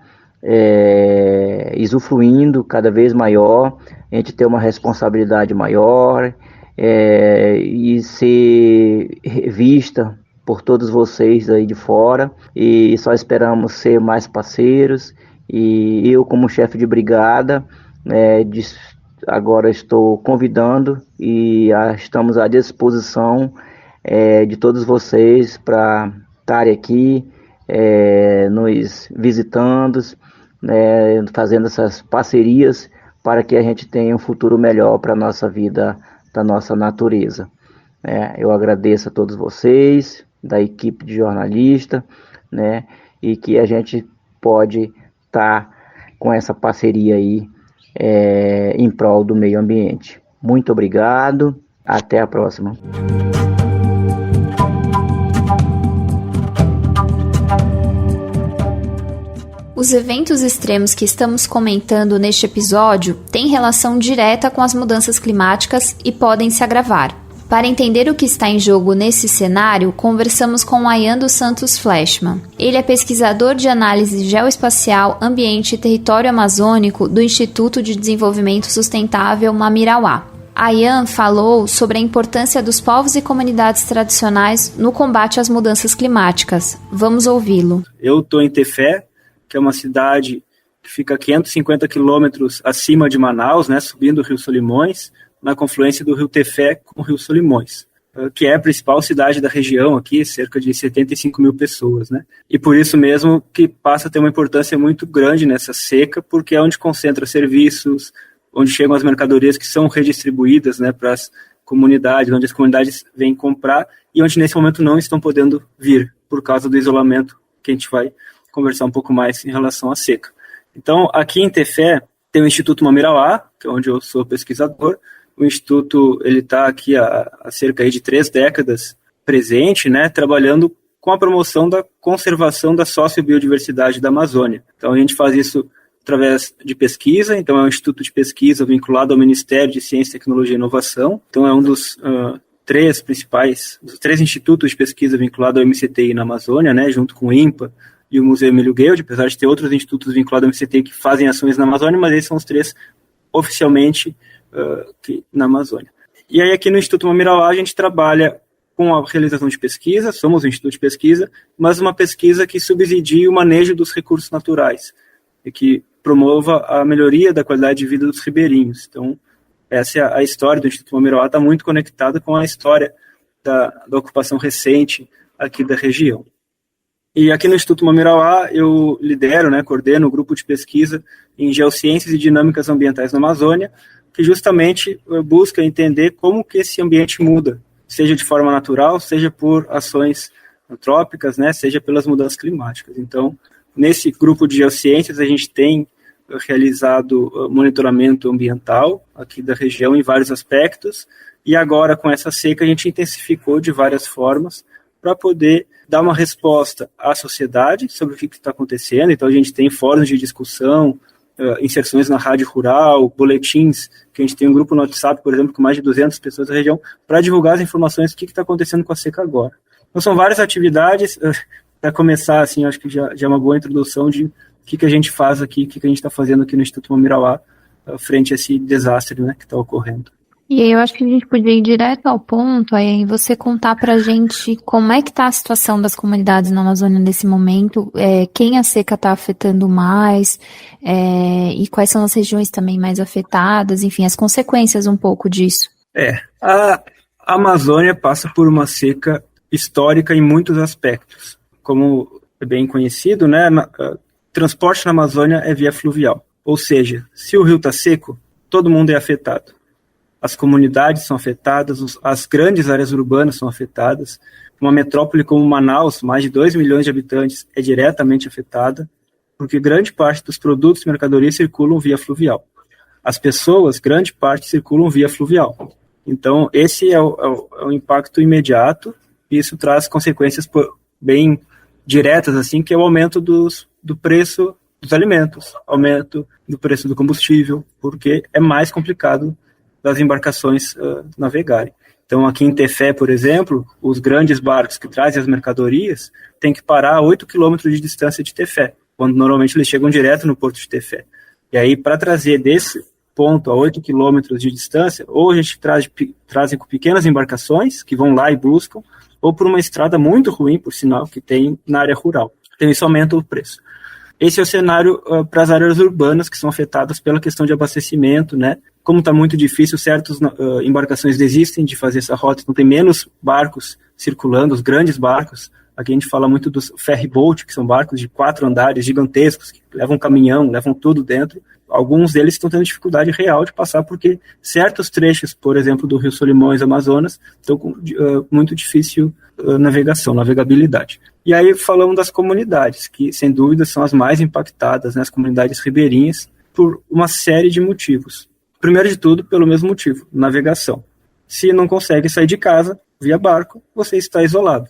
usufruindo cada vez maior, a gente ter uma responsabilidade maior e ser vista por todos vocês aí de fora, e só esperamos ser mais parceiros. E eu, como chefe de brigada, agora estou convidando e estamos à disposição de todos vocês para estarem aqui nos visitando, fazendo essas parcerias para que a gente tenha um futuro melhor para a nossa vida, da nossa natureza. Eu agradeço a todos vocês, da equipe de jornalista, e que a gente pode estar com essa parceria aí em prol do meio ambiente. Muito obrigado, até a próxima. Os eventos extremos que estamos comentando neste episódio têm relação direta com as mudanças climáticas e podem se agravar. Para entender o que está em jogo nesse cenário, conversamos com Ayan dos Santos Fleshman. Ele é pesquisador de análise geoespacial, ambiente e território amazônico do Instituto de Desenvolvimento Sustentável Mamirauá. Ayan falou sobre a importância dos povos e comunidades tradicionais no combate às mudanças climáticas. Vamos ouvi-lo. Eu estou em Tefé, que é uma cidade que fica a 550 quilômetros acima de Manaus, subindo o Rio Solimões, na confluência do Rio Tefé com o Rio Solimões, que é a principal cidade da região aqui, cerca de 75 mil pessoas, E por isso mesmo que passa a ter uma importância muito grande nessa seca, porque é onde concentra serviços, onde chegam as mercadorias que são redistribuídas, para as comunidades, onde as comunidades vêm comprar e onde nesse momento não estão podendo vir, por causa do isolamento, que a gente vai conversar um pouco mais em relação à seca. Então, aqui em Tefé, tem o Instituto Mamirauá, que é onde eu sou pesquisador. O Instituto está aqui há cerca de 3 décadas presente, trabalhando com a promoção da conservação da sociobiodiversidade da Amazônia. Então, a gente faz isso através de pesquisa. Então, é um instituto de pesquisa vinculado ao Ministério de Ciência, Tecnologia e Inovação. Então, é um dos 3 institutos de pesquisa vinculados ao MCTI na Amazônia, junto com o INPA e o Museu Emílio Gueild, apesar de ter outros institutos vinculados ao MCTI que fazem ações na Amazônia, mas esses são os 3 oficialmente na Amazônia. E aí aqui no Instituto Mamirauá a gente trabalha com a realização de pesquisa, somos um instituto de pesquisa, mas uma pesquisa que subsidie o manejo dos recursos naturais e que promova a melhoria da qualidade de vida dos ribeirinhos. Então, essa é a história do Instituto Mamirauá, está muito conectada com a história da ocupação recente aqui da região. E aqui no Instituto Mamirauá eu lidero, coordeno o grupo de pesquisa em Geociências e Dinâmicas Ambientais na Amazônia, que justamente busca entender como que esse ambiente muda, seja de forma natural, seja por ações antrópicas, seja pelas mudanças climáticas. Então, nesse grupo de geociências, a gente tem realizado monitoramento ambiental aqui da região em vários aspectos, e agora com essa seca a gente intensificou de várias formas para poder dar uma resposta à sociedade sobre o que está acontecendo. Então a gente tem fóruns de discussão, inserções na rádio rural, boletins, que a gente tem um grupo no WhatsApp, por exemplo, com mais de 200 pessoas da região, para divulgar as informações do que está acontecendo com a seca agora. Então são várias atividades, para começar, assim, acho que já é uma boa introdução de o que a gente faz aqui, o que a gente está fazendo aqui no Instituto Mamirauá, frente a esse desastre, né, que está ocorrendo. E aí eu acho que a gente podia ir direto ao ponto, aí você contar pra gente como é que tá a situação das comunidades na Amazônia nesse momento, quem a seca está afetando mais, e quais são as regiões também mais afetadas, enfim, as consequências um pouco disso. A Amazônia passa por uma seca histórica em muitos aspectos. Como é bem conhecido, né, transporte na Amazônia é via fluvial, ou seja, se o rio está seco, todo mundo é afetado. As comunidades são afetadas, as grandes áreas urbanas são afetadas. Uma metrópole como Manaus, mais de 2 milhões de habitantes, é diretamente afetada, porque grande parte dos produtos e mercadorias circulam via fluvial. As pessoas, grande parte, circulam via fluvial. Então, esse é o impacto imediato, e isso traz consequências bem diretas, assim, que é o aumento do preço dos alimentos, aumento do preço do combustível, porque é mais complicado das embarcações navegarem. Então, aqui em Tefé, por exemplo, os grandes barcos que trazem as mercadorias têm que parar a 8 quilômetros de distância de Tefé, quando normalmente eles chegam direto no porto de Tefé. E aí, para trazer desse ponto a 8 quilômetros de distância, ou a gente trazem com pequenas embarcações, que vão lá e buscam, ou por uma estrada muito ruim, por sinal, que tem na área rural. Então, isso aumenta o preço. Esse é o cenário para as áreas urbanas, que são afetadas pela questão de abastecimento, né? Como está muito difícil, certas embarcações desistem de fazer essa rota, então tem menos barcos circulando, os grandes barcos. Aqui a gente fala muito dos ferry boat, que são barcos de 4 andares gigantescos, que levam caminhão, levam tudo dentro. Alguns deles estão tendo dificuldade real de passar, porque certos trechos, por exemplo, do Rio Solimões, Amazonas, estão com muito difícil navegabilidade. E aí falamos das comunidades, que sem dúvida são as mais impactadas, né, as comunidades ribeirinhas, por uma série de motivos. Primeiro de tudo, pelo mesmo motivo, navegação. Se não consegue sair de casa via barco, você está isolado.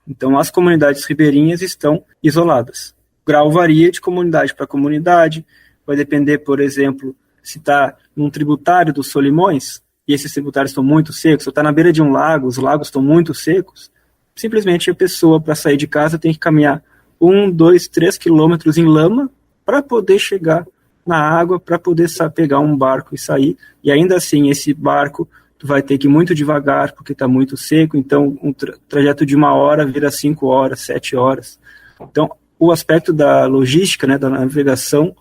Então, as comunidades ribeirinhas estão isoladas. O grau varia de comunidade para comunidade, vai depender, por exemplo, se está num tributário dos Solimões, e esses tributários estão muito secos, ou está na beira de um lago, os lagos estão muito secos, simplesmente a pessoa, para sair de casa, tem que caminhar 1, 2, 3 quilômetros em lama para poder chegar na água, para poder pegar um barco e sair, e ainda assim esse barco tu vai ter que ir muito devagar, porque está muito seco, então um trajeto de 1 hora vira 5 horas, 7 horas. Então, o aspecto da logística, né, da navegação,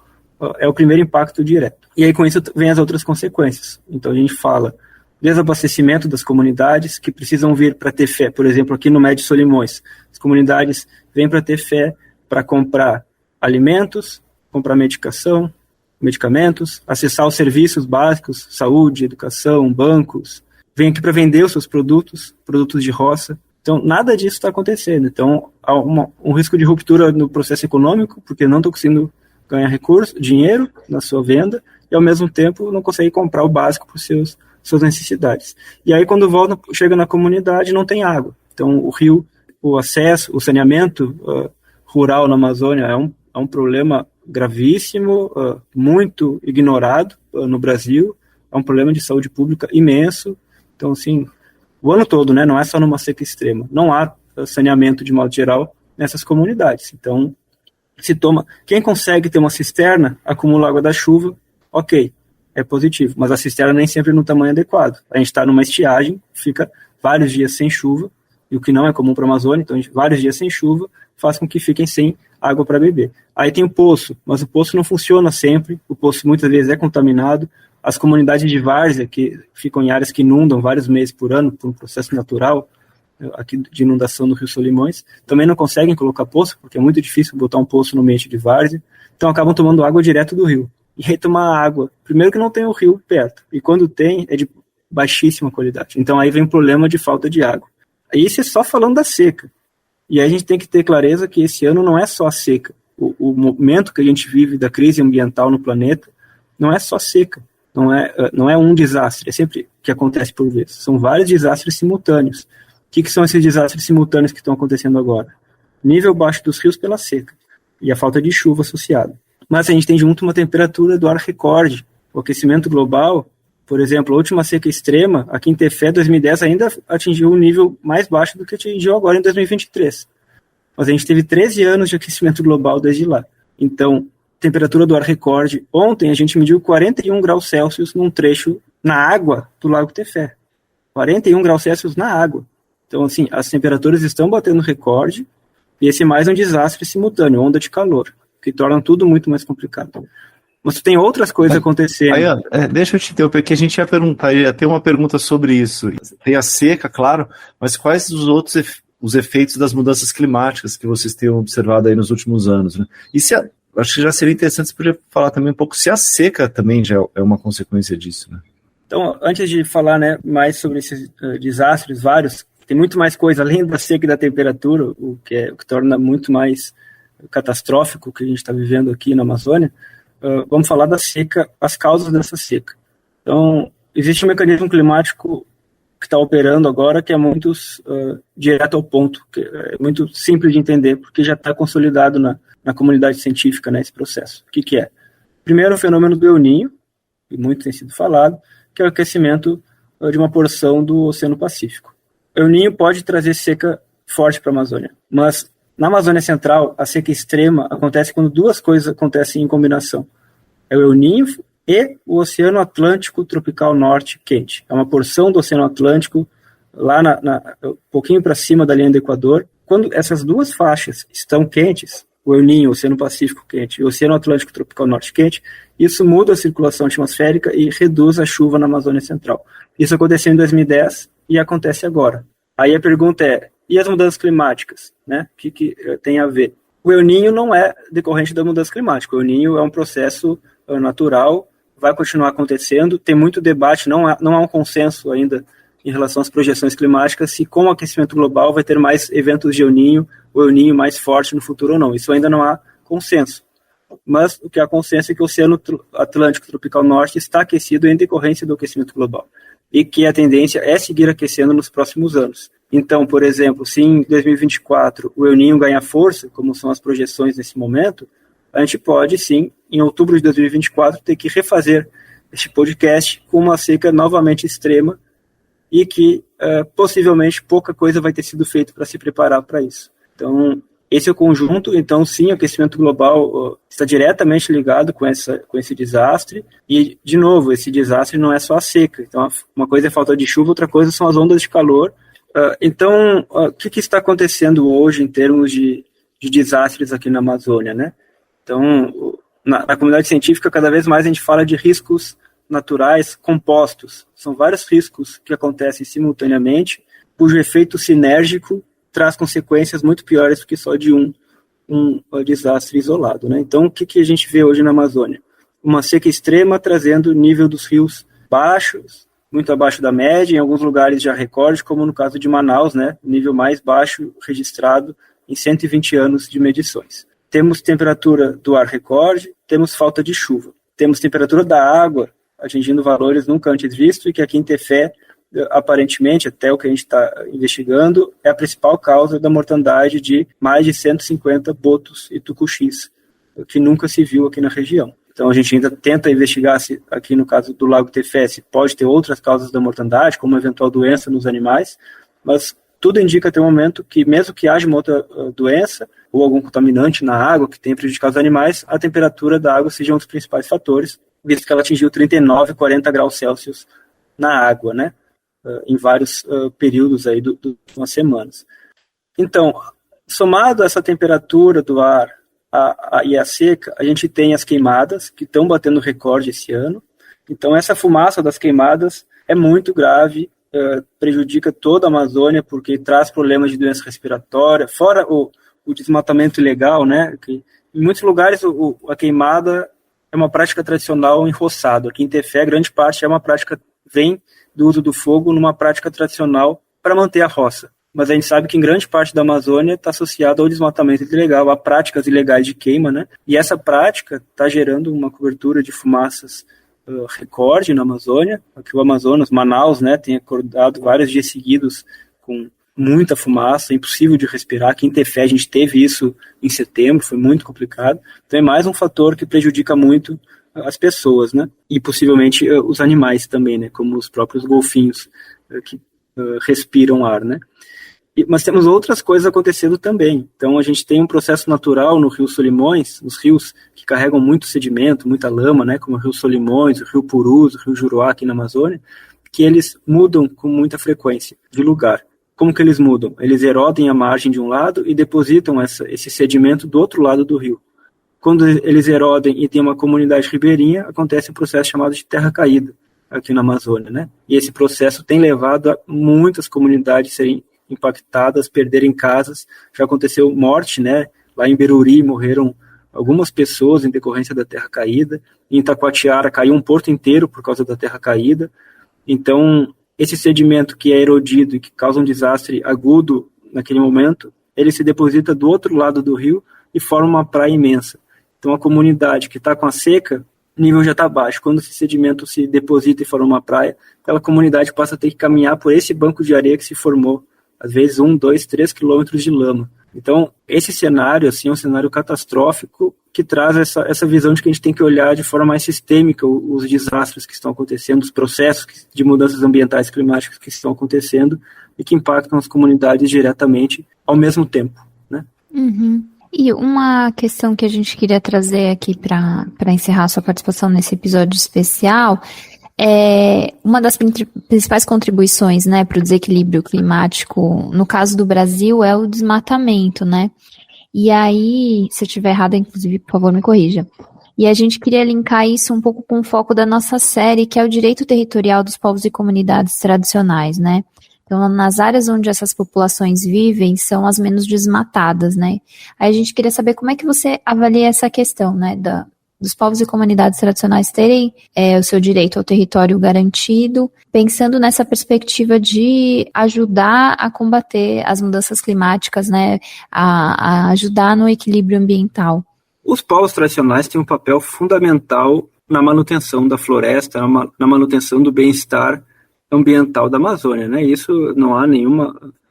é o primeiro impacto direto. E aí com isso vem as outras consequências. Então a gente fala desabastecimento das comunidades que precisam vir para Tefé, por exemplo, aqui no Médio Solimões. As comunidades vêm para Tefé para comprar alimentos, comprar medicamentos, acessar os serviços básicos, saúde, educação, bancos, vêm aqui para vender os seus produtos de roça. Então, nada disso está acontecendo. Então, há um risco de ruptura no processo econômico, porque não estou conseguindo ganhar dinheiro na sua venda, e ao mesmo tempo não consegue comprar o básico para suas necessidades. E aí, quando chega na comunidade, não tem água. Então, o rio, o acesso, o saneamento rural na Amazônia é um problema gravíssimo, muito ignorado no Brasil, é um problema de saúde pública imenso. Então, assim, o ano todo, né, não é só numa seca extrema, não há saneamento de modo geral nessas comunidades. Então, quem consegue ter uma cisterna, acumula água da chuva, ok, é positivo, mas a cisterna nem sempre é no tamanho adequado. A gente está numa estiagem, fica vários dias sem chuva, e o que não é comum para a Amazônia, então vários dias sem chuva, faz com que fiquem sem água para beber. Aí tem o poço, mas o poço não funciona sempre, o poço muitas vezes é contaminado, as comunidades de várzea, que ficam em áreas que inundam vários meses por ano, por um processo natural, aqui de inundação no Rio Solimões, também não conseguem colocar poço, porque é muito difícil botar um poço no ambiente de várzea, então acabam tomando água direto do rio. E aí tomar água, primeiro que não tem o rio perto, e quando tem, é de baixíssima qualidade. Então aí vem o problema de falta de água. Isso é só falando da seca. E aí a gente tem que ter clareza que esse ano não é só a seca. O momento que a gente vive da crise ambiental no planeta não é só seca. Não é um desastre, é sempre que acontece por vez. São vários desastres simultâneos. que são esses desastres simultâneos que estão acontecendo agora? Nível baixo dos rios pela seca e a falta de chuva associada. Mas a gente tem junto uma temperatura do ar recorde. O aquecimento global, por exemplo, a última seca extrema, aqui em Tefé, 2010, ainda atingiu um nível mais baixo do que atingiu agora em 2023. Mas a gente teve 13 anos de aquecimento global desde lá. Então, temperatura do ar recorde. Ontem a gente mediu 41 graus Celsius num trecho na água do Lago Tefé. 41 graus Celsius na água. Então, assim, as temperaturas estão batendo recorde e esse é mais um desastre simultâneo, onda de calor, que torna tudo muito mais complicado. Mas tem outras coisas acontecendo. Deixa eu te interromper, porque a gente ia ter uma pergunta sobre isso. Tem a seca, claro, mas quais os outros os efeitos das mudanças climáticas que vocês têm observado aí nos últimos anos, né? E acho que já seria interessante você poder falar também um pouco se a seca também já é uma consequência disso, né? Então, antes de falar, né, mais sobre esses desastres vários, tem muito mais coisa além da seca e da temperatura, o que torna muito mais catastrófico o que a gente está vivendo aqui na Amazônia. Vamos falar da seca, as causas dessa seca. Então, existe um mecanismo climático que está operando agora que é muito direto ao ponto, que é muito simples de entender, porque já está consolidado na comunidade científica, né, esse processo. O que é? Primeiro, o fenômeno do El Niño, que muito tem sido falado, que é o aquecimento de uma porção do Oceano Pacífico. O El Niño pode trazer seca forte para a Amazônia, mas na Amazônia Central, a seca extrema acontece quando duas coisas acontecem em combinação. É o El Niño e o Oceano Atlântico Tropical Norte quente. É uma porção do Oceano Atlântico lá um pouquinho para cima da linha do Equador. Quando essas duas faixas estão quentes, o El Niño, o Oceano Pacífico quente e o Oceano Atlântico Tropical Norte quente, isso muda a circulação atmosférica e reduz a chuva na Amazônia Central. Isso aconteceu em 2010 e acontece agora. Aí a pergunta é, e as mudanças climáticas, né? O que tem a ver? O El Niño não é decorrente da mudança climática. O El Niño é um processo natural, vai continuar acontecendo. Tem muito debate, não há um consenso ainda em relação às projeções climáticas, se com o aquecimento global vai ter mais eventos de El Niño, ou El Niño mais forte no futuro ou não. Isso ainda não há consenso. Mas o que há consenso é que o Oceano Atlântico Tropical Norte está aquecido em decorrência do aquecimento global. E que a tendência é seguir aquecendo nos próximos anos. Então, por exemplo, se em 2024 o El Niño ganhar força, como são as projeções nesse momento, a gente pode, sim, em outubro de 2024, ter que refazer este podcast com uma seca novamente extrema e que, possivelmente, pouca coisa vai ter sido feita para se preparar para isso. Então, esse é o conjunto. Então, sim, o aquecimento global está diretamente ligado com esse desastre. E, de novo, esse desastre não é só a seca. Então, uma coisa é falta de chuva, outra coisa são as ondas de calor. Então, o que está acontecendo hoje em termos de desastres aqui na Amazônia, né? Então, na comunidade científica, cada vez mais a gente fala de riscos naturais compostos. São vários riscos que acontecem simultaneamente, cujo efeito sinérgico traz consequências muito piores do que só de um desastre isolado, né? Então, o que a gente vê hoje na Amazônia? Uma seca extrema trazendo o nível dos rios baixos, muito abaixo da média, em alguns lugares já recorde, como no caso de Manaus, né? O nível mais baixo registrado em 120 anos de medições. Temos temperatura do ar recorde, temos falta de chuva. Temos temperatura da água atingindo valores nunca antes vistos e que aqui em Tefé, aparentemente, até o que a gente está investigando, é a principal causa da mortandade de mais de 150 botos e tucuxis, que nunca se viu aqui na região. Então a gente ainda tenta investigar se, aqui no caso do Lago Tefé, se pode ter outras causas da mortandade, como uma eventual doença nos animais, mas tudo indica até o momento que mesmo que haja uma outra doença ou algum contaminante na água que tenha prejudicado os animais, a temperatura da água seja um dos principais fatores, visto que ela atingiu 39, 40 graus Celsius na água, né? Em vários períodos aí das últimas semanas. Então, somado a essa temperatura do ar e a seca, a gente tem as queimadas, que estão batendo recorde esse ano. Então, essa fumaça das queimadas é muito grave, prejudica toda a Amazônia, porque traz problemas de doença respiratória, fora o desmatamento ilegal, né? Que em muitos lugares a queimada é uma prática tradicional em roçado. Aqui em Tefé, grande parte é uma prática, vem do uso do fogo numa prática tradicional para manter a roça. Mas a gente sabe que em grande parte da Amazônia está associado ao desmatamento ilegal, a práticas ilegais de queima, né? E essa prática está gerando uma cobertura de fumaças recorde na Amazônia. Aqui o Amazonas, Manaus, né, tem acordado vários dias seguidos com muita fumaça, impossível de respirar. Aqui em Tefé a gente teve isso em setembro, foi muito complicado. Então é mais um fator que prejudica muito as pessoas, né? E possivelmente os animais também, né? Como os próprios golfinhos que respiram ar, né? Mas temos outras coisas acontecendo também. Então a gente tem um processo natural no Rio Solimões, os rios que carregam muito sedimento, muita lama, né? Como o Rio Solimões, o Rio Purus, o Rio Juruá aqui na Amazônia, que eles mudam com muita frequência de lugar. Como que eles mudam? Eles erodem a margem de um lado e depositam esse sedimento do outro lado do rio. Quando eles erodem e tem uma comunidade ribeirinha, acontece um processo chamado de terra caída aqui na Amazônia, né? E esse processo tem levado a muitas comunidades serem impactadas, perderem casas. Já aconteceu morte, né? Lá em Beruri morreram algumas pessoas em decorrência da terra caída. Em Itacoatiara caiu um porto inteiro por causa da terra caída. Então, esse sedimento que é erodido e que causa um desastre agudo naquele momento, ele se deposita do outro lado do rio e forma uma praia imensa. Então, a comunidade que está com a seca, o nível já está baixo. Quando esse sedimento se deposita e forma uma praia, aquela comunidade passa a ter que caminhar por esse banco de areia que se formou, às vezes 1, 2, 3 quilômetros de lama. Então, esse cenário assim, é um cenário catastrófico que traz essa visão de que a gente tem que olhar de forma mais sistêmica os desastres que estão acontecendo, os processos de mudanças ambientais e climáticas que estão acontecendo e que impactam as comunidades diretamente ao mesmo tempo, né? Uhum. E uma questão que a gente queria trazer aqui para encerrar sua participação nesse episódio especial é uma das principais contribuições, né, para o desequilíbrio climático, no caso do Brasil, é o desmatamento, né? E aí, se eu estiver errada, inclusive, por favor, me corrija. E a gente queria linkar isso um pouco com o foco da nossa série, que é o direito territorial dos povos e comunidades tradicionais, né? Então, nas áreas onde essas populações vivem, são as menos desmatadas, né? Aí a gente queria saber como é que você avalia essa questão, né, dos povos e comunidades tradicionais terem o seu direito ao território garantido, pensando nessa perspectiva de ajudar a combater as mudanças climáticas, né, a ajudar no equilíbrio ambiental. Os povos tradicionais têm um papel fundamental na manutenção da floresta, na manutenção do bem-estar ambiental da Amazônia, né? Isso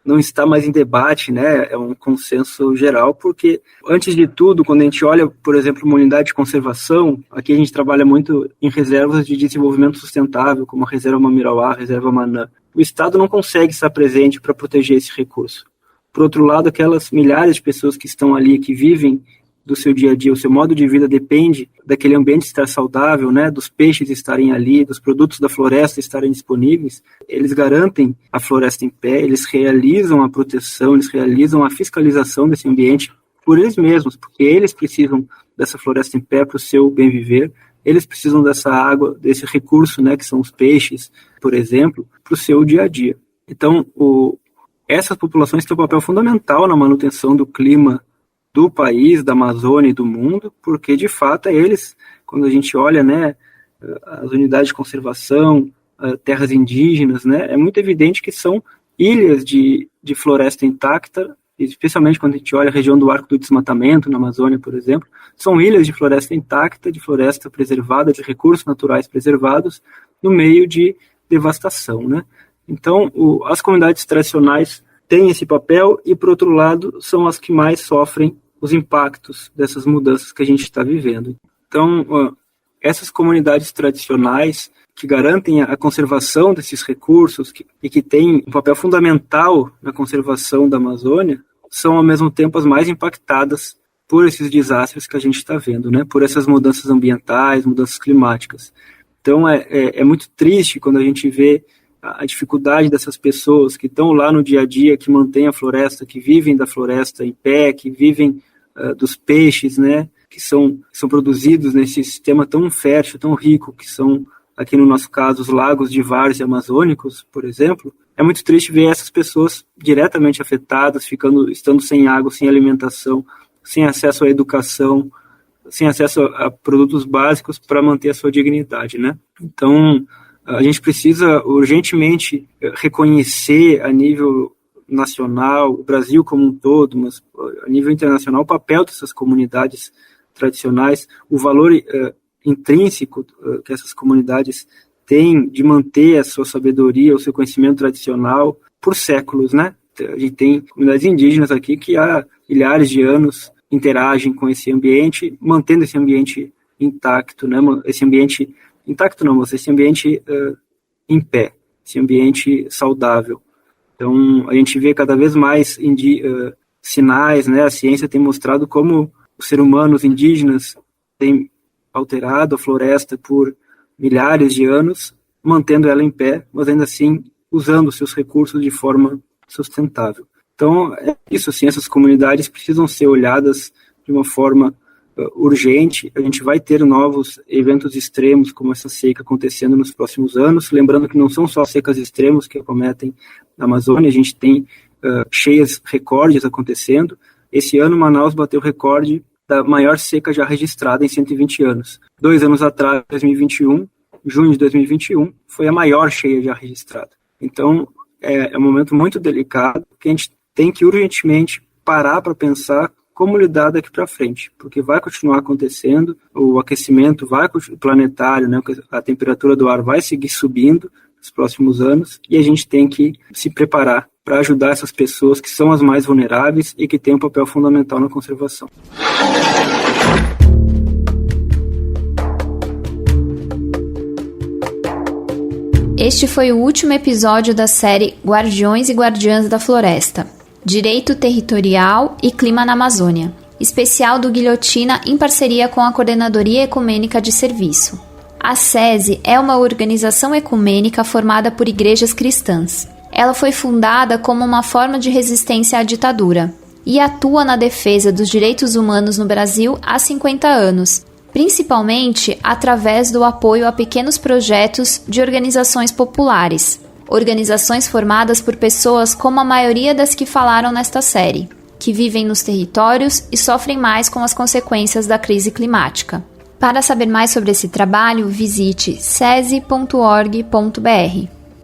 não está mais em debate, né? É um consenso geral, porque, antes de tudo, quando a gente olha, por exemplo, uma unidade de conservação, aqui a gente trabalha muito em reservas de desenvolvimento sustentável, como a Reserva Mamirauá, a Reserva Manã. O Estado não consegue estar presente para proteger esse recurso. Por outro lado, aquelas milhares de pessoas que estão ali, que vivem do seu dia a dia, o seu modo de vida depende daquele ambiente estar saudável, né, dos peixes estarem ali, dos produtos da floresta estarem disponíveis. Eles garantem a floresta em pé, eles realizam a proteção, eles realizam a fiscalização desse ambiente por eles mesmos, porque eles precisam dessa floresta em pé para o seu bem viver, eles precisam dessa água, desse recurso, né, que são os peixes, por exemplo, para o seu dia a dia. Então, essas populações têm um papel fundamental na manutenção do clima do país, da Amazônia e do mundo, porque de fato eles, quando a gente olha, né, as unidades de conservação, terras indígenas, né, é muito evidente que são ilhas de floresta intacta, especialmente quando a gente olha a região do Arco do Desmatamento, na Amazônia, por exemplo, são ilhas de floresta intacta, de floresta preservada, de recursos naturais preservados, no meio de devastação, né? Então, as comunidades tradicionais têm esse papel e, por outro lado, são as que mais sofrem os impactos dessas mudanças que a gente está vivendo. Então, essas comunidades tradicionais que garantem a conservação desses recursos e que têm um papel fundamental na conservação da Amazônia, são, ao mesmo tempo, as mais impactadas por esses desastres que a gente está vendo, né? Por essas mudanças ambientais, mudanças climáticas. Então, é muito triste quando a gente vê a dificuldade dessas pessoas que estão lá no dia a dia, que mantêm a floresta, que vivem da floresta em pé, que vivem dos peixes, né, que são produzidos nesse sistema tão fértil, tão rico, que são, aqui no nosso caso, os lagos de várzea amazônicos, por exemplo. É muito triste ver essas pessoas diretamente afetadas, estando sem água, sem alimentação, sem acesso à educação, sem acesso a produtos básicos para manter a sua dignidade, né? Então, a gente precisa urgentemente reconhecer a nível nacional, o Brasil como um todo, mas a nível internacional, o papel dessas comunidades tradicionais, o valor intrínseco que essas comunidades têm de manter a sua sabedoria, o seu conhecimento tradicional por séculos, né? A gente tem comunidades indígenas aqui que há milhares de anos interagem com esse ambiente, mantendo esse ambiente intacto, né? Esse ambiente intacto não, mas esse ambiente em pé, esse ambiente saudável. Então, a gente vê cada vez mais sinais, né? A ciência tem mostrado como os seres humanos indígenas têm alterado a floresta por milhares de anos, mantendo ela em pé, mas ainda assim usando seus recursos de forma sustentável. Então, é isso, assim, essas comunidades precisam ser olhadas de uma forma urgente. A gente vai ter novos eventos extremos, como essa seca acontecendo nos próximos anos, lembrando que não são só secas extremas que acometem na Amazônia, a gente tem cheias recordes acontecendo. Esse ano, Manaus bateu o recorde da maior seca já registrada em 120 anos. 2 anos atrás, 2021, junho de 2021, foi a maior cheia já registrada. Então, é um momento muito delicado, que a gente tem que urgentemente parar para pensar como lidar daqui para frente, porque vai continuar acontecendo, o aquecimento planetário, né, a temperatura do ar vai seguir subindo nos próximos anos, e a gente tem que se preparar para ajudar essas pessoas que são as mais vulneráveis e que têm um papel fundamental na conservação. Este foi o último episódio da série Guardiões e Guardiãs da Floresta, Direito Territorial e Clima na Amazônia, especial do Guilhotina em parceria com a Coordenadoria Ecumênica de Serviço. A SESI é uma organização ecumênica formada por igrejas cristãs. Ela foi fundada como uma forma de resistência à ditadura e atua na defesa dos direitos humanos no Brasil há 50 anos, principalmente através do apoio a pequenos projetos de organizações populares, organizações formadas por pessoas como a maioria das que falaram nesta série, que vivem nos territórios e sofrem mais com as consequências da crise climática. Para saber mais sobre esse trabalho, visite sesi.org.br.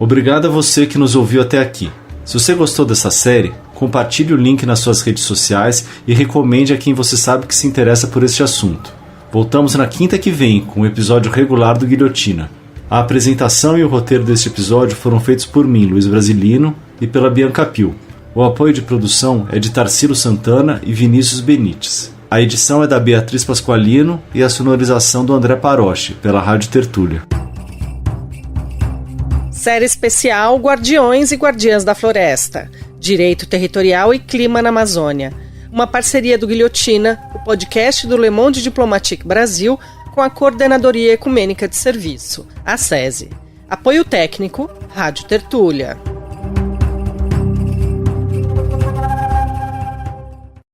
Obrigado a você que nos ouviu até aqui. Se você gostou dessa série, compartilhe o link nas suas redes sociais e recomende a quem você sabe que se interessa por este assunto. Voltamos na quinta que vem com o episódio regular do Guilhotina. A apresentação e o roteiro deste episódio foram feitos por mim, Luiz Brasilino, e pela Bianca Pio. O apoio de produção é de Tarsilo Santana e Vinícius Benites. A edição é da Beatriz Pasqualino e a sonorização do André Paroche, pela Rádio Tertúlia. Série especial Guardiões e Guardiãs da Floresta, Direito Territorial e Clima na Amazônia. Uma parceria do Guilhotina, o podcast do Le Monde Diplomatique Brasil, com a Coordenadoria Ecumênica de Serviço, a SESI. Apoio técnico, Rádio Tertúlia.